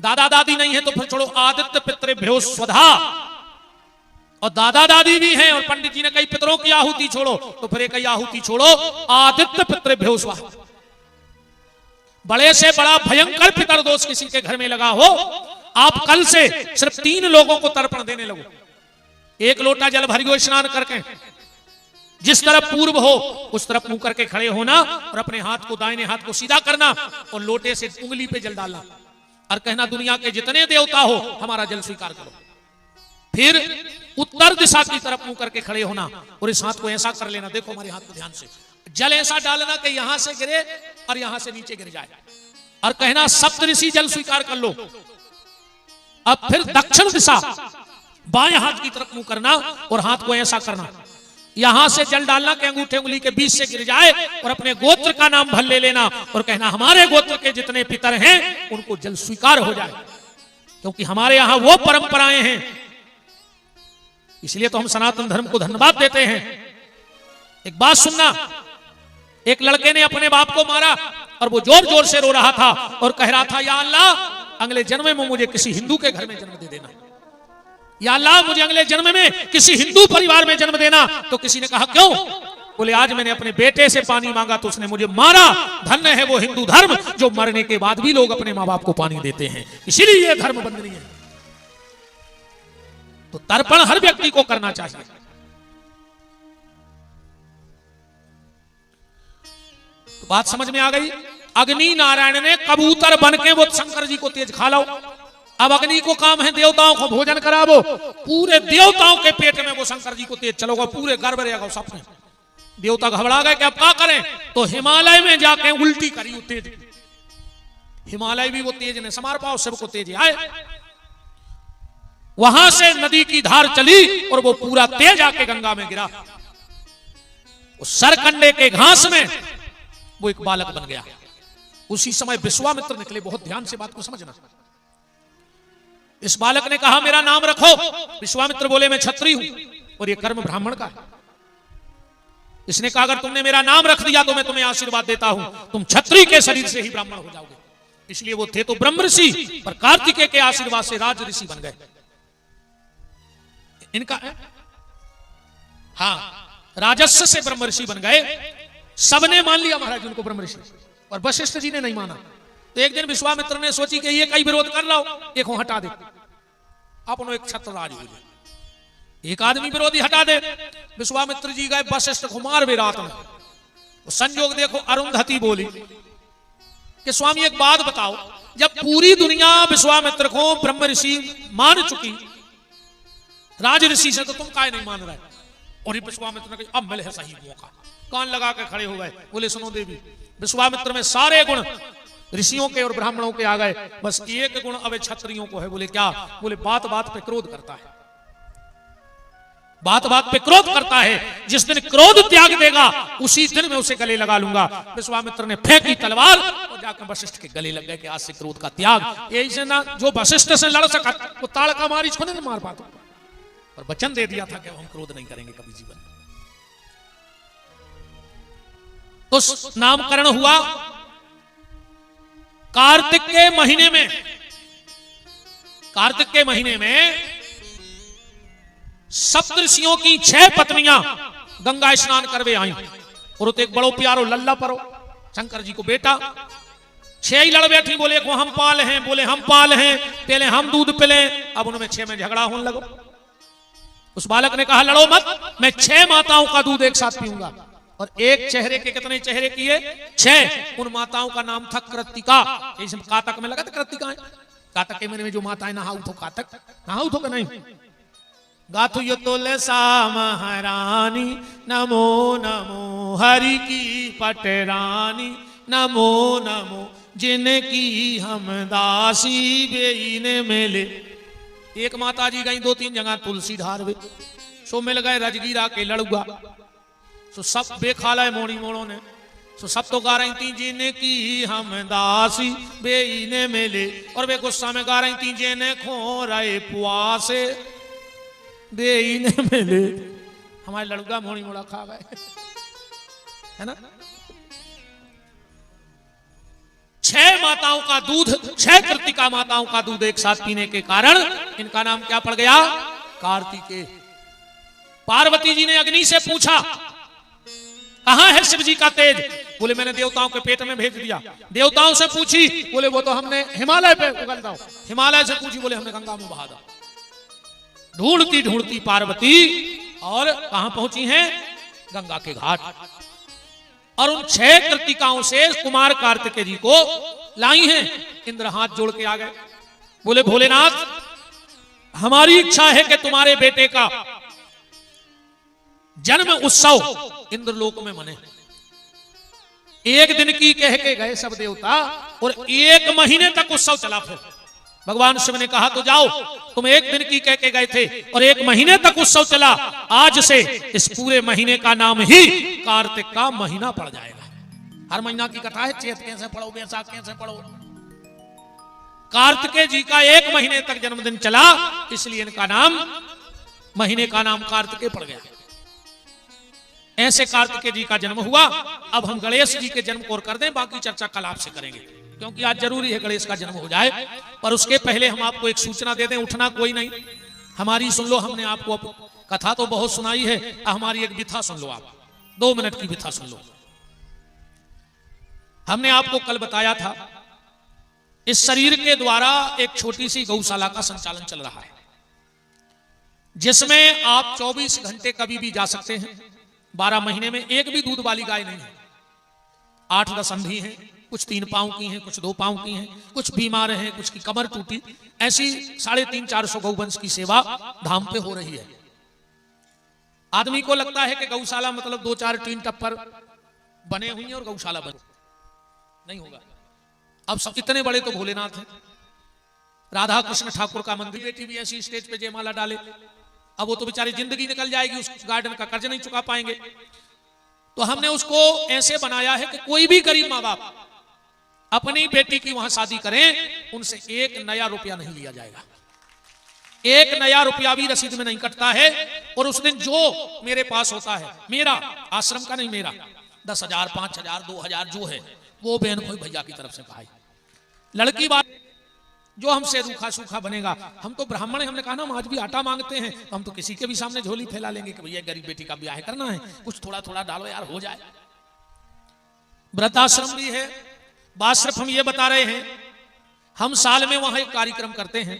दादा दादी नहीं है तो फिर छोड़ो, आदित्य पितृभ्यो स्वधा, और दादा दादी भी हैं और पंडित जी ने कई पितरों की आहुति छोड़ो तो फिर एक आहुति छोड़ो, आदित्य पितृभ्यो स्वाहा। बड़े से बड़ा भयंकर पितर दोष किसी के घर में लगा हो, आप कल से सिर्फ 3 लोगों को तर्पण देने लगो। 1 लोटा जल भरियो स्नान करके, जिस तरफ पूर्व हो उस तरफ मुंह करके खड़े होना और अपने हाथ को, दाहिने हाथ को सीधा करना और लोटे से उंगली पे जल डालना और कहना दुनिया के जितने देवता हो हमारा जल स्वीकार करो। फिर उत्तर दिशा की तरफ मुंह करके खड़े होना और इस हाथ को ऐसा कर लेना, देखो हमारे हाथ को ध्यान से, जल ऐसा डालना कि यहां से गिरे और यहां से नीचे गिर जाए, और कहना सप्तऋषि जल स्वीकार कर लो। अब फिर दक्षिण दिशा बाएं हाथ की तरफ मुंह करना और हाथ को ऐसा करना, यहां से जल डालना कि अंगूठे उंगली के बीच से गिर जाए और अपने गोत्र का नाम भर ले लेना और कहना हमारे गोत्र के जितने पितर हैं उनको जल स्वीकार हो जाए, क्योंकि हमारे यहां वो परंपराएं हैं। इसलिए तो हम सनातन धर्म को धन्यवाद देते हैं। एक बात सुनना, एक लड़के ने अपने बाप को मारा और वो जोर जोर से रो रहा था और कह रहा था, या अल्लाह अगले जन्म में मुझे किसी हिंदू के घर में जन्म दे देना, या अल्लाह मुझे अगले जन्म में किसी हिंदू परिवार में जन्म देना। तो किसी ने कहा क्यों? बोले आज मैंने अपने बेटे से पानी मांगा तो उसने मुझे मारा। धन्य है वो हिंदू धर्म जो मरने के बाद भी लोग अपने माँ बाप को पानी देते हैं, इसीलिए ये धर्म बंदनीय है। तो तर्पण हर व्यक्ति को करना चाहिए। तो बात समझ में आ गई। अग्नि नारायण ने कबूतर बन के वो शंकर जी को तेज खा लो। अब अग्नि को काम है देवताओं को भोजन करावो, पूरे देवताओं के पेट में वो शंकर जी को तेज चलोगा, पूरे गर्भ रहेगा सपने। देवता घबरा गए कि अब क्या करें, तो हिमालय में जाके उल्टी करी वो तेज। हिमालय भी वो तेज ने समार पाओ, सबको तेज आए। वहां से नदी की धार चली और वो पूरा तेज आके गंगा में गिरा। उस सरकंडे के घास में वो एक बालक बन गया। उसी समय विश्वामित्र निकले। बहुत ध्यान से बात को समझना। इस बालक ने कहा मेरा नाम रखो। विश्वामित्र बोले मैं क्षत्रिय हूं और ये कर्म ब्राह्मण का है। इसने कहा अगर तुमने मेरा नाम रख दिया तो मैं तुम्हें आशीर्वाद देता हूं, तुम क्षत्रिय के शरीर से ही ब्राह्मण हो जाओगे। इसलिए वो थे तो ब्रह्म ऋषि, पर कार्तिकेय के आशीर्वाद से राज ऋषि बन गए। इनका हाँ राजस्व से ब्रह्म ऋषि बन गए। सबने मान लिया महाराज उनको ब्रह्म ऋषि, और वशिष्ठ जी ने नहीं माना। तो एक दिन विश्वामित्र ने सोची कि ये कई विरोध कर लो, एक हटा दे, अपनो एक छत्र राज हो जाए, एक आदमी विरोधी हटा दे। विश्वामित्र जी गए वशिष्ठ को मारवे रात में। तो संयोग देखो अरुंधति बोली कि स्वामी एक बात बताओ, जब पूरी दुनिया विश्वामित्र को ब्रह्म ऋषि मान चुकी, राज ऋषि से, तो तुम काहे नहीं मान रहे? और विश्वामित्र ने कहा अब मिले है सही मौका। कान लगा के खड़े हो गए। बोले सुनो देवी, विश्वामित्र में सारे गुण ऋषियों के और ब्राह्मणों के आ गए, बस एक गुण अब क्षत्रियों को है। बोले क्या? बोले बात बात पे क्रोध करता है, बात बात पे क्रोध करता है। जिस दिन क्रोध त्याग देगा उसी दिन मैं उसे गले लगा लूंगा। विश्वामित्र ने फेंकी तलवार और जाकर वशिष्ठ के गले लग गए कि आज से क्रोध का त्याग। यही से ना जो वशिष्ठ से लड़ सका वो ताड़का मारी छोड़े न मार पाता, और वचन दे दिया था कि हम क्रोध नहीं करेंगे कभी जीवन में। तो नामकरण हुआ कार्तिक के महीने में। कार्तिक के महीने में सप्तऋषियों की 6 पत्नियां गंगा स्नान करवे आई, और तो एक बड़ो प्यारो लल्ला परो शंकर जी को बेटा। 6 ही लड़ बैठी। बोले को हम पाल हैं, बोले हम पाल हैं, पहले हम दूध पिले। अब उनमें 6 में झगड़ा होने लगा। उस बालक ने कहा लड़ो मत, मैं 6 माताओं का दूध एक साथ पीऊंगा। और एक चेहरे के कितने चेहरे किए? 6। उन माताओं का नाम था कृतिका। कातक में लगा था कृतिका है। कातक के महीने में जो माताएं नहाऊ तो कातक नहाऊ तो नहीं गाथु यो तोले सा महारानी, नमो नमो हरि की पटरानी, नमो नमो जिनकी हम दासी बेईने मेले। एक माता जी गई 2-3 जगह तुलसी धार वे, सो मिल गए रजगीरा के लड़ुआ। सो सब बेखाला मोड़ी मोड़ों ने, सो सब तो गा रही थी जिनकी हम दासी बेईने मेले, और वे गुस्सा में गा रही थी जिन्हें खो रहे पुआसे बेईने मेले। हमारे लड़ुआ मोड़ी मोड़ा खा गए, है ना। 6 माताओं का दूध, 6 कृतिका माताओं का दूध एक साथ पीने के कारण इनका नाम क्या पड़ गया? कार्तिकेय। पार्वती जी ने अग्नि से पूछा कहां है शिव जी का तेज? बोले मैंने देवताओं के पेट में भेज दिया। देवताओं से पूछी, बोले वो तो हमने हिमालय पे उगल दो। हिमालय से पूछी, बोले हमने गंगा में बहा दो। ढूंढती ढूंढती पार्वती और कहां पहुंची हैं? गंगा के घाट। और उन 6 कृतिकाओं से कुमार कार्तिकेय जी को लाई हैं। इंद्र हाथ जोड़ के आ गए, बोले भोलेनाथ हमारी इच्छा है कि तुम्हारे बेटे का जन्म उत्सव इंद्रलोक में मने। एक दिन की कह के गए सब देवता और 1 महीने तक उत्सव चला। फिर भगवान शिव ने कहा तो जाओ, तुम 1 दिन की कह के गए थे और 1 महीने तक उत्सव चला। आज से इस पूरे महीने का नाम ही कार्तिक का महीना पड़ जाएगा। हर महीना की कथा है, चैत कैसे पढ़ो, बैसाख कैसे पढ़ो। कार्तिकेय जी का 1 महीने तक जन्मदिन चला, इसलिए इनका नाम, महीने का नाम कार्तिकेय पड़ गया। ऐसे कार्तिकेय जी का जन्म हुआ। अब हम गणेश जी के जन्म को कर दें, बाकी चर्चा कल आपसे करेंगे, क्योंकि आज जरूरी है गणेश का जन्म हो जाए। पर उसके पहले हम आपको एक सूचना दे दें, उठना कोई नहीं, हमारी सुन लो। हमने आपको कथा तो बहुत सुनाई है, हमारी एक विथा सुन लो। आप 2 मिनट की विथा सुन लो। हमने आपको कल बताया था इस शरीर के द्वारा एक छोटी सी गौशाला का संचालन चल रहा है, जिसमें आप 24 घंटे कभी भी जा सकते हैं। 12 महीने में एक भी दूध वाली गाय नहीं है। 8-10 अंधी हैं, कुछ 3 पांव की हैं, कुछ 2 पांव की हैं, कुछ बीमार हैं, कुछ की कमर टूटी। ऐसी 350-400 गौवंश की सेवा धाम पे हो रही है। आदमी को लगता है कि गौशाला मतलब 2-4 टीन टप्पर बने हुई हैं और गौशाला बने, नहीं होगा। अब सब इतने बड़े तो भोलेनाथ हैं। राधा कृष्ण ठाकुर का मंदिर, बेटी भी ऐसी स्टेज पे जयमाला डाले। अब वो तो बेचारी जिंदगी निकल जाएगी, उस गार्डन का कर्ज नहीं चुका पाएंगे। तो हमने उसको ऐसे बनाया है कि कोई भी गरीब माँ बाप अपनी बेटी की वहां शादी करें, उनसे 1 नया रुपया नहीं लिया जाएगा। 1 नया रुपया भी रसीद में नहीं कटता है। और उस दिन जो मेरे पास होता है, मेरा आश्रम का नहीं, मेरा 10,000, 5,000, 2,000 जो है वो बहन कोई भैया की तरफ से पाए। लड़की बात जो हमसे रूखा सूखा बनेगा, हम तो ब्राह्मण हैं, हमने कहा ना हम आज भी आटा मांगते हैं, तो हम तो किसी के भी सामने झोली फैला लेंगे कि भैया गरीब बेटी का ब्याह करना है, कुछ थोड़ा थोड़ा डालो यार, हो जाए। व्रताश्रम भी है। बात सिर्फ हम ये बता रहे हैं, हम साल में वहां एक कार्यक्रम करते हैं।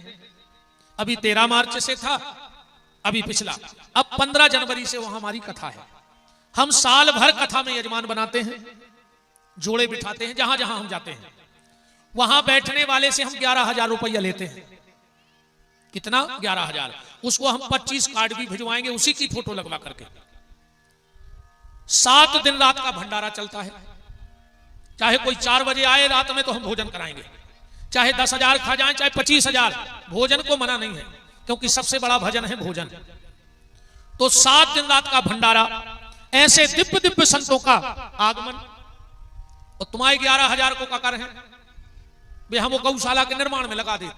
अभी 13 मार्च से था, अभी पिछला, अब 15 जनवरी से वहां हमारी कथा है। हम साल भर कथा में यजमान बनाते हैं, जोड़े बिठाते हैं। जहां जहां हम जाते हैं वहां बैठने वाले से हम 11,000 रुपया लेते हैं। कितना? 11,000। उसको हम 25 कार्ड भी भिजवाएंगे, उसी की फोटो लगवा करके। 7 दिन रात का भंडारा चलता है। चाहे कोई 4 बजे आए रात में तो हम भोजन कराएंगे, चाहे 10,000 खा जाए, चाहे 25,000, भोजन को मना नहीं है, क्योंकि सबसे बड़ा भजन है भोजन। तो 7 दिन रात का भंडारा, ऐसे दिव्य दिव्य संतों का आगमन। और तुम्हारे 11,000 को का कर है वे हम वो गौशाला के निर्माण में लगा दे,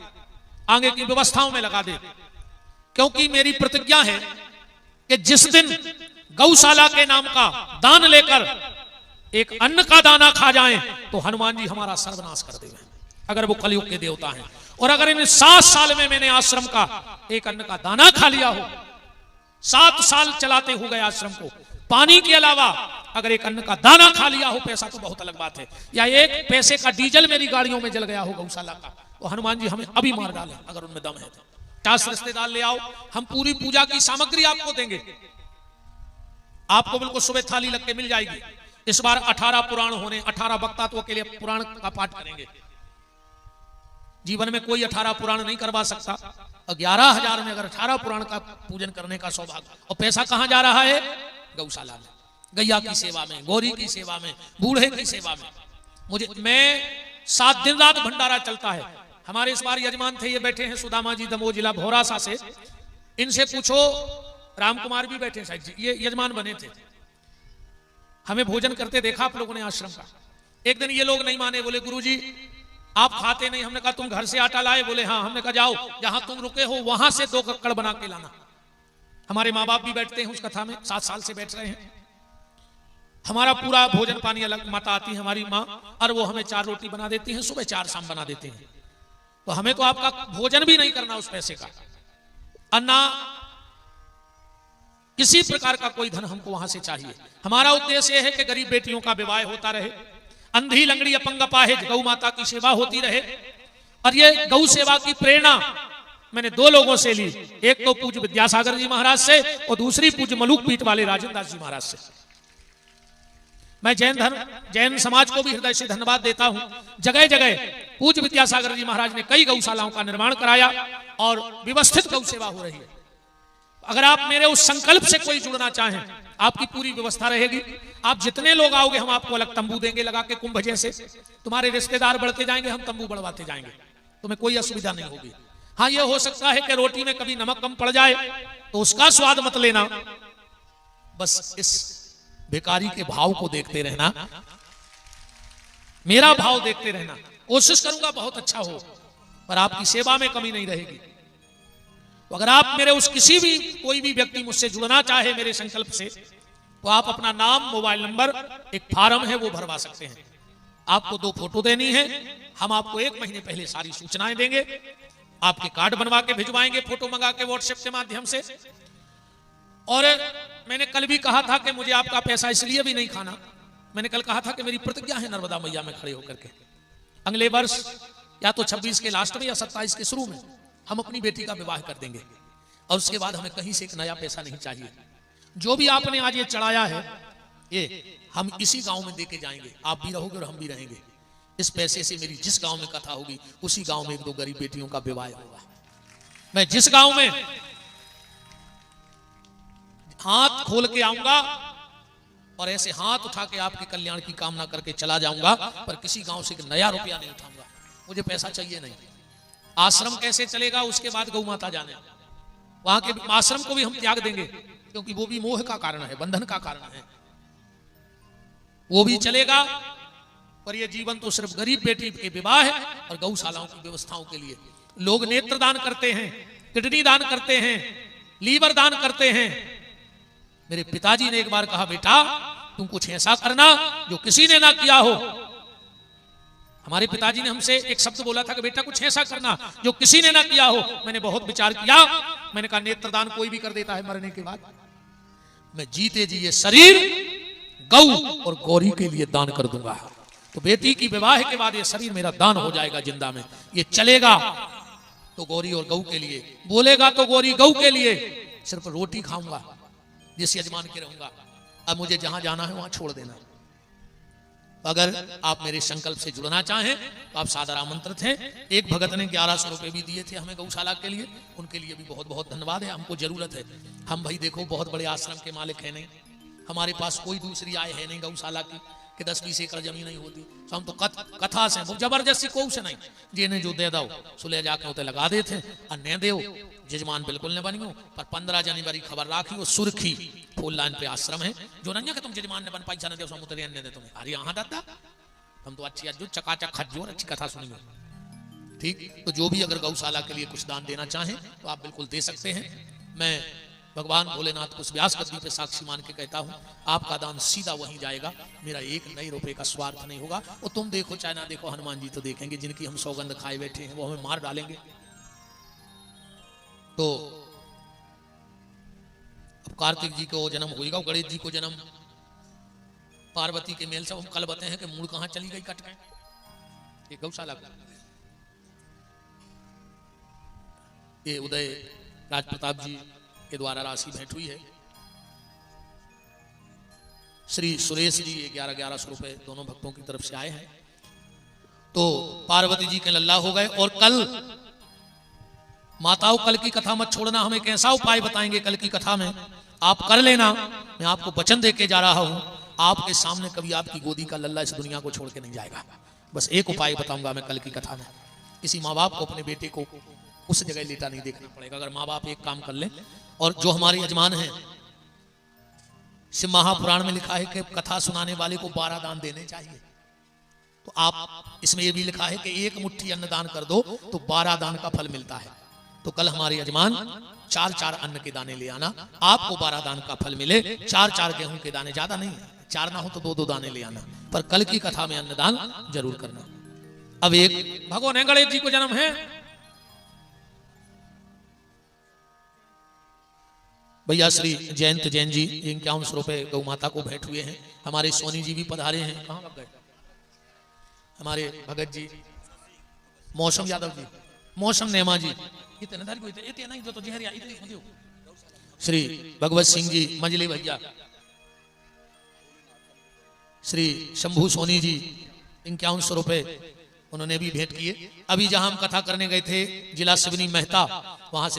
आगे की व्यवस्थाओं में लगा दे। क्योंकि मेरी प्रतिज्ञा है कि जिस दिन गौशाला के नाम का दान लेकर एक अन्न का दाना खा जाएं, तो हनुमान जी हमारा सर्वनाश कर देंगे, अगर वो कलयुग के देवता हैं। और अगर इन 7 साल में मैंने आश्रम का एक अन्न का दाना खा लिया हो, 7 साल चलाते हो गए आश्रम को, पानी के अलावा अगर एक अन्न का दाना खा लिया हो, पैसा तो बहुत अलग बात है, या 1 पैसे का डीजल मेरी गाड़ियों में जल गया हो गौशाला का, तो हनुमान जी हमें अभी मार डाले अगर उनमें दम है तो। 50 रिश्तेदार ले आओ, हम पूरी पूजा की सामग्री आपको देंगे, आपको बिल्कुल सुबह थाली लग के मिल जाएगी। इस बार 18 पुराण होने, 18 वक्तात्व के लिए पुराण का पाठ करेंगे। जीवन में कोई 18 पुराण नहीं करवा सकता, और 11,000 में अगर 18 पुराण का पूजन करने का सौभाग्य। और पैसा कहां जा रहा है? गौशाला में, गैया की सेवा में, गौरी की सेवा में, बूढ़े की सेवा में। मैं 7 दिन रात भंडारा चलता है। हमारे इस बार यजमान थे, ये बैठे हैं सुदामा जी, दमोह जिला भोरासा से। इनसे पूछो, राम कुमार भी बैठे साहब जी, ये यजमान बने थे। हमें भोजन करते देखा आप लोगों ने आश्रम का। एक दिन ये लोग नहीं माने, बोले गुरुजी आप खाते नहीं। हमने कहा तुम घर से आटा लाए? बोले हाँ। हमने कहा जाओ जहां तुम रुके हो वहां से 2 कक्कड़ बना के लाना। हमारे माँ बाप भी बैठते हैं उस कथा में, 7 साल से बैठ रहे हैं। हमारा पूरा भोजन पानी अलग, माता आती है हमारी माँ, और वो हमें 4 रोटी बना देती हैं, सुबह 4 शाम बना देते हैं। तो हमें तो आपका भोजन भी नहीं करना उस पैसे का, अन्ना किसी प्रकार का कोई धन हमको वहां से चाहिए। हमारा उद्देश्य यह है कि गरीब बेटियों का विवाह होता रहे, अंधी लंगड़ी अपंग अपाहिज गौ माता की सेवा होती रहे। और ये गौ सेवा की प्रेरणा मैंने 2 लोगों से ली, एक तो पूज्य विद्यासागर जी महाराज से और दूसरी पूज्य मलुक पीठ वाले राजेंद्र दास जी महाराज से। मैं जैन समाज को भी हृदय से धन्यवाद देता हूं। जगह जगह पूज्य विद्यासागर जी महाराज ने कई गौशालाओं का निर्माण कराया और व्यवस्थित गौ सेवा हो रही है। अगर आप मेरे उस संकल्प से कोई जुड़ना चाहें, आपकी पूरी व्यवस्था रहेगी। आप जितने लोग आओगे हम आपको अलग तंबू देंगे लगा के, कुंभ जैसे। तुम्हारे रिश्तेदार बढ़ते जाएंगे, हम तंबू बढ़वाते जाएंगे, तुम्हें कोई असुविधा नहीं होगी। हाँ, यह हो सकता है कि रोटी में कभी नमक कम पड़ जाए तो उसका स्वाद मत लेना, बस इस भिखारी के भाव को देखते रहना, मेरा भाव देखते रहना। कोशिश करूंगा बहुत अच्छा हो, पर आपकी सेवा में कमी नहीं रहेगी। तो अगर आप मेरे उस किसी भी कोई भी व्यक्ति मुझसे जुड़ना चाहे मेरे संकल्प से, तो आप अपना नाम, मोबाइल नंबर, एक फॉर्म है वो भरवा सकते हैं। आपको 2 फोटो देनी है, हम आपको 1 महीने पहले सारी सूचनाएं देंगे, आपके कार्ड बनवा के भिजवाएंगे, फोटो मंगा के व्हाट्सएप के माध्यम से। और मैंने कल भी कहा था कि मुझे आपका पैसा इसलिए भी नहीं खाना, मैंने कल कहा था कि मेरी प्रतिज्ञा है नर्मदा मैया में खड़े होकर के अगले वर्ष या तो 26 के लास्ट में या 27 के शुरू में हम अपनी बेटी का विवाह कर देंगे, और उसके बाद हमें कहीं से एक नया पैसा नहीं चाहिए। जो भी आपने आज ये चढ़ाया है, ये हम इसी गांव में देके जाएंगे, आप भी रहोगे और हम भी रहेंगे। इस पैसे से मेरी जिस गांव में कथा होगी उसी गांव में 1-2 गरीब बेटियों का विवाह होगा। मैं जिस गांव में हाथ खोल के आऊंगा और ऐसे हाथ उठा के आपके कल्याण की कामना करके चला जाऊंगा, पर किसी गांव से 1 नया रुपया नहीं उठाऊंगा। मुझे पैसा चाहिए नहीं। आश्रम कैसे चलेगा उसके बाद गौ माता जाने, वहां के आश्रम को भी हम त्याग देंगे, क्योंकि वो भी मोह का कारण है, बंधन का कारण है। वो भी चलेगा, पर ये जीवन तो सिर्फ गरीब बेटी के विवाह है और गौशालाओं की व्यवस्थाओं के लिए। लोग नेत्र दान करते हैं, किडनी दान करते हैं, लीवर दान करते हैं। मेरे पिताजी ने एक बार कहा, बेटा तुम कुछ ऐसा करना जो किसी ने ना किया हो। हमारे पिताजी ने हमसे एक शब्द बोला था कि बेटा कुछ ऐसा करना जो किसी ने ना किया हो। मैंने बहुत विचार किया, मैंने कहा नेत्रदान कोई भी कर देता है मरने के बाद, मैं जीते जी ये शरीर गौ और गौरी के लिए दान कर दूंगा। तो बेटी की विवाह के बाद ये शरीर मेरा दान हो जाएगा जिंदा में। ये चलेगा तो गौरी और गौ के लिए, बोलेगा तो गौरी गौ के लिए। सिर्फ रोटी खाऊंगा, जिस यजमान के रहूंगा। अब मुझे जहां जाना है वहां छोड़ देना। अगर आप मेरे संकल्प से जुड़ना चाहें तो आप सादर आमंत्रित हैं। एक भगत ने 1100 रुपए भी दिए थे हमें गौशाला के लिए, उनके लिए भी बहुत बहुत धन्यवाद है। हमको जरूरत है, हम भाई देखो बहुत बड़े आश्रम के मालिक है नहीं, हमारे पास कोई दूसरी आय है नहीं गौशाला की कि 10-20 एकड़ जमीन नहीं होती। तो हम तो कथा से जबरदस्ती को से नहीं, जिन्हें जो दे दो सुले जाके उते लगा देते अन्य देव जजमान बिल्कुल न बनियो। पर 15 जनवरी खबर राखी, वो सुर्खी फूल लाइन पे आश्रम है जो नन्या के तुम जजमान ने बन पाई जाने दे समुद्र अन्य दे तुम्हें। अरे यहाँ दादा हम तो अच्छी जो चकाचक खज्जो और अच्छी कथा सुनियो। ठीक, तो जो भी अगर गौशाला के लिए कुछ दान देना चाहें तो आप बिल्कुल दे सकते हैं। मैं भगवान भोलेनाथ को व्यास गद्दी पे साक्षी मान के कहता हूं, आपका दान सीधा वहीं जाएगा, मेरा 1 नए रुपए का स्वार्थ नहीं होगा। और तुम देखो चाहे ना देखो, हनुमान जी तो देखेंगे, जिनकी हम सौगंध खाए बैठे हैं वो हमें मार डालेंगे। तो अब कार्तिक जी को जन्म होगा, गणेश जी को जन्म, पार्वती के मेल से हम कल बताए हैं कि मूड कहां चली गई कट गए। ये गौशाला का ये उदय राज प्रताप जी के द्वारा राशि भेंट हुई है। श्री सुरेश जी 1100 रुपए दोनों भक्तों की तरफ से आए हैं। तो पार्वती जी के लल्ला हो गए। और कल माताओं कल की कथा मत छोड़ना, हम एक ऐसा उपाय बताएंगे कल की कथा में, आप कर लेना। मैं आपको वचन दे के जा रहा हूं, आपके सामने कभी आपकी गोदी का लल्ला इस दुनिया को छोड़ के नहीं जाएगा। बस एक उपाय बताऊंगा मैं कल की कथा में। किसी माँ बाप को अपने बेटे को उस जगह लेटा नहीं देखना पड़ेगा। अगर माँ बाप एक काम कर लें, और जो हमारे यजमान हैं, शिव महापुराण में लिखा है कि कथा सुनाने वाले को 12 दान देने चाहिए। तो आप इसमें यह भी लिखा है कि 1 मुट्ठी अन्न दान कर दो तो 12 दान का फल मिलता है। तो कल हमारे यजमान 4-4 अन्न के दाने ले आना, आपको 12 दान का फल मिले। 4-4 गेहूं के दाने, ज्यादा नहीं है, चार ना हो तो 2-2 दाने ले आना, पर कल की कथा में अन्नदान जरूर करना। अब एक भगवान गणेश जी को जन्म है, भैया श्री जयंत जैन जी 51 रुपए गौ माता को भेंट हुए हैं। हमारे सोनी जी भी पधारे हैं, कहां लग गए हमारे भगत जी, मौसम यादव जी, मौसम नेमा जी, श्री भगवत सिंह जी मंजली भैया, श्री शंभू सोनी जी 51 रुपए उन्होंने भी भेंट किए। अभी जहां हम कथा करने गए थे जिला सिवनी मेहता, वहां से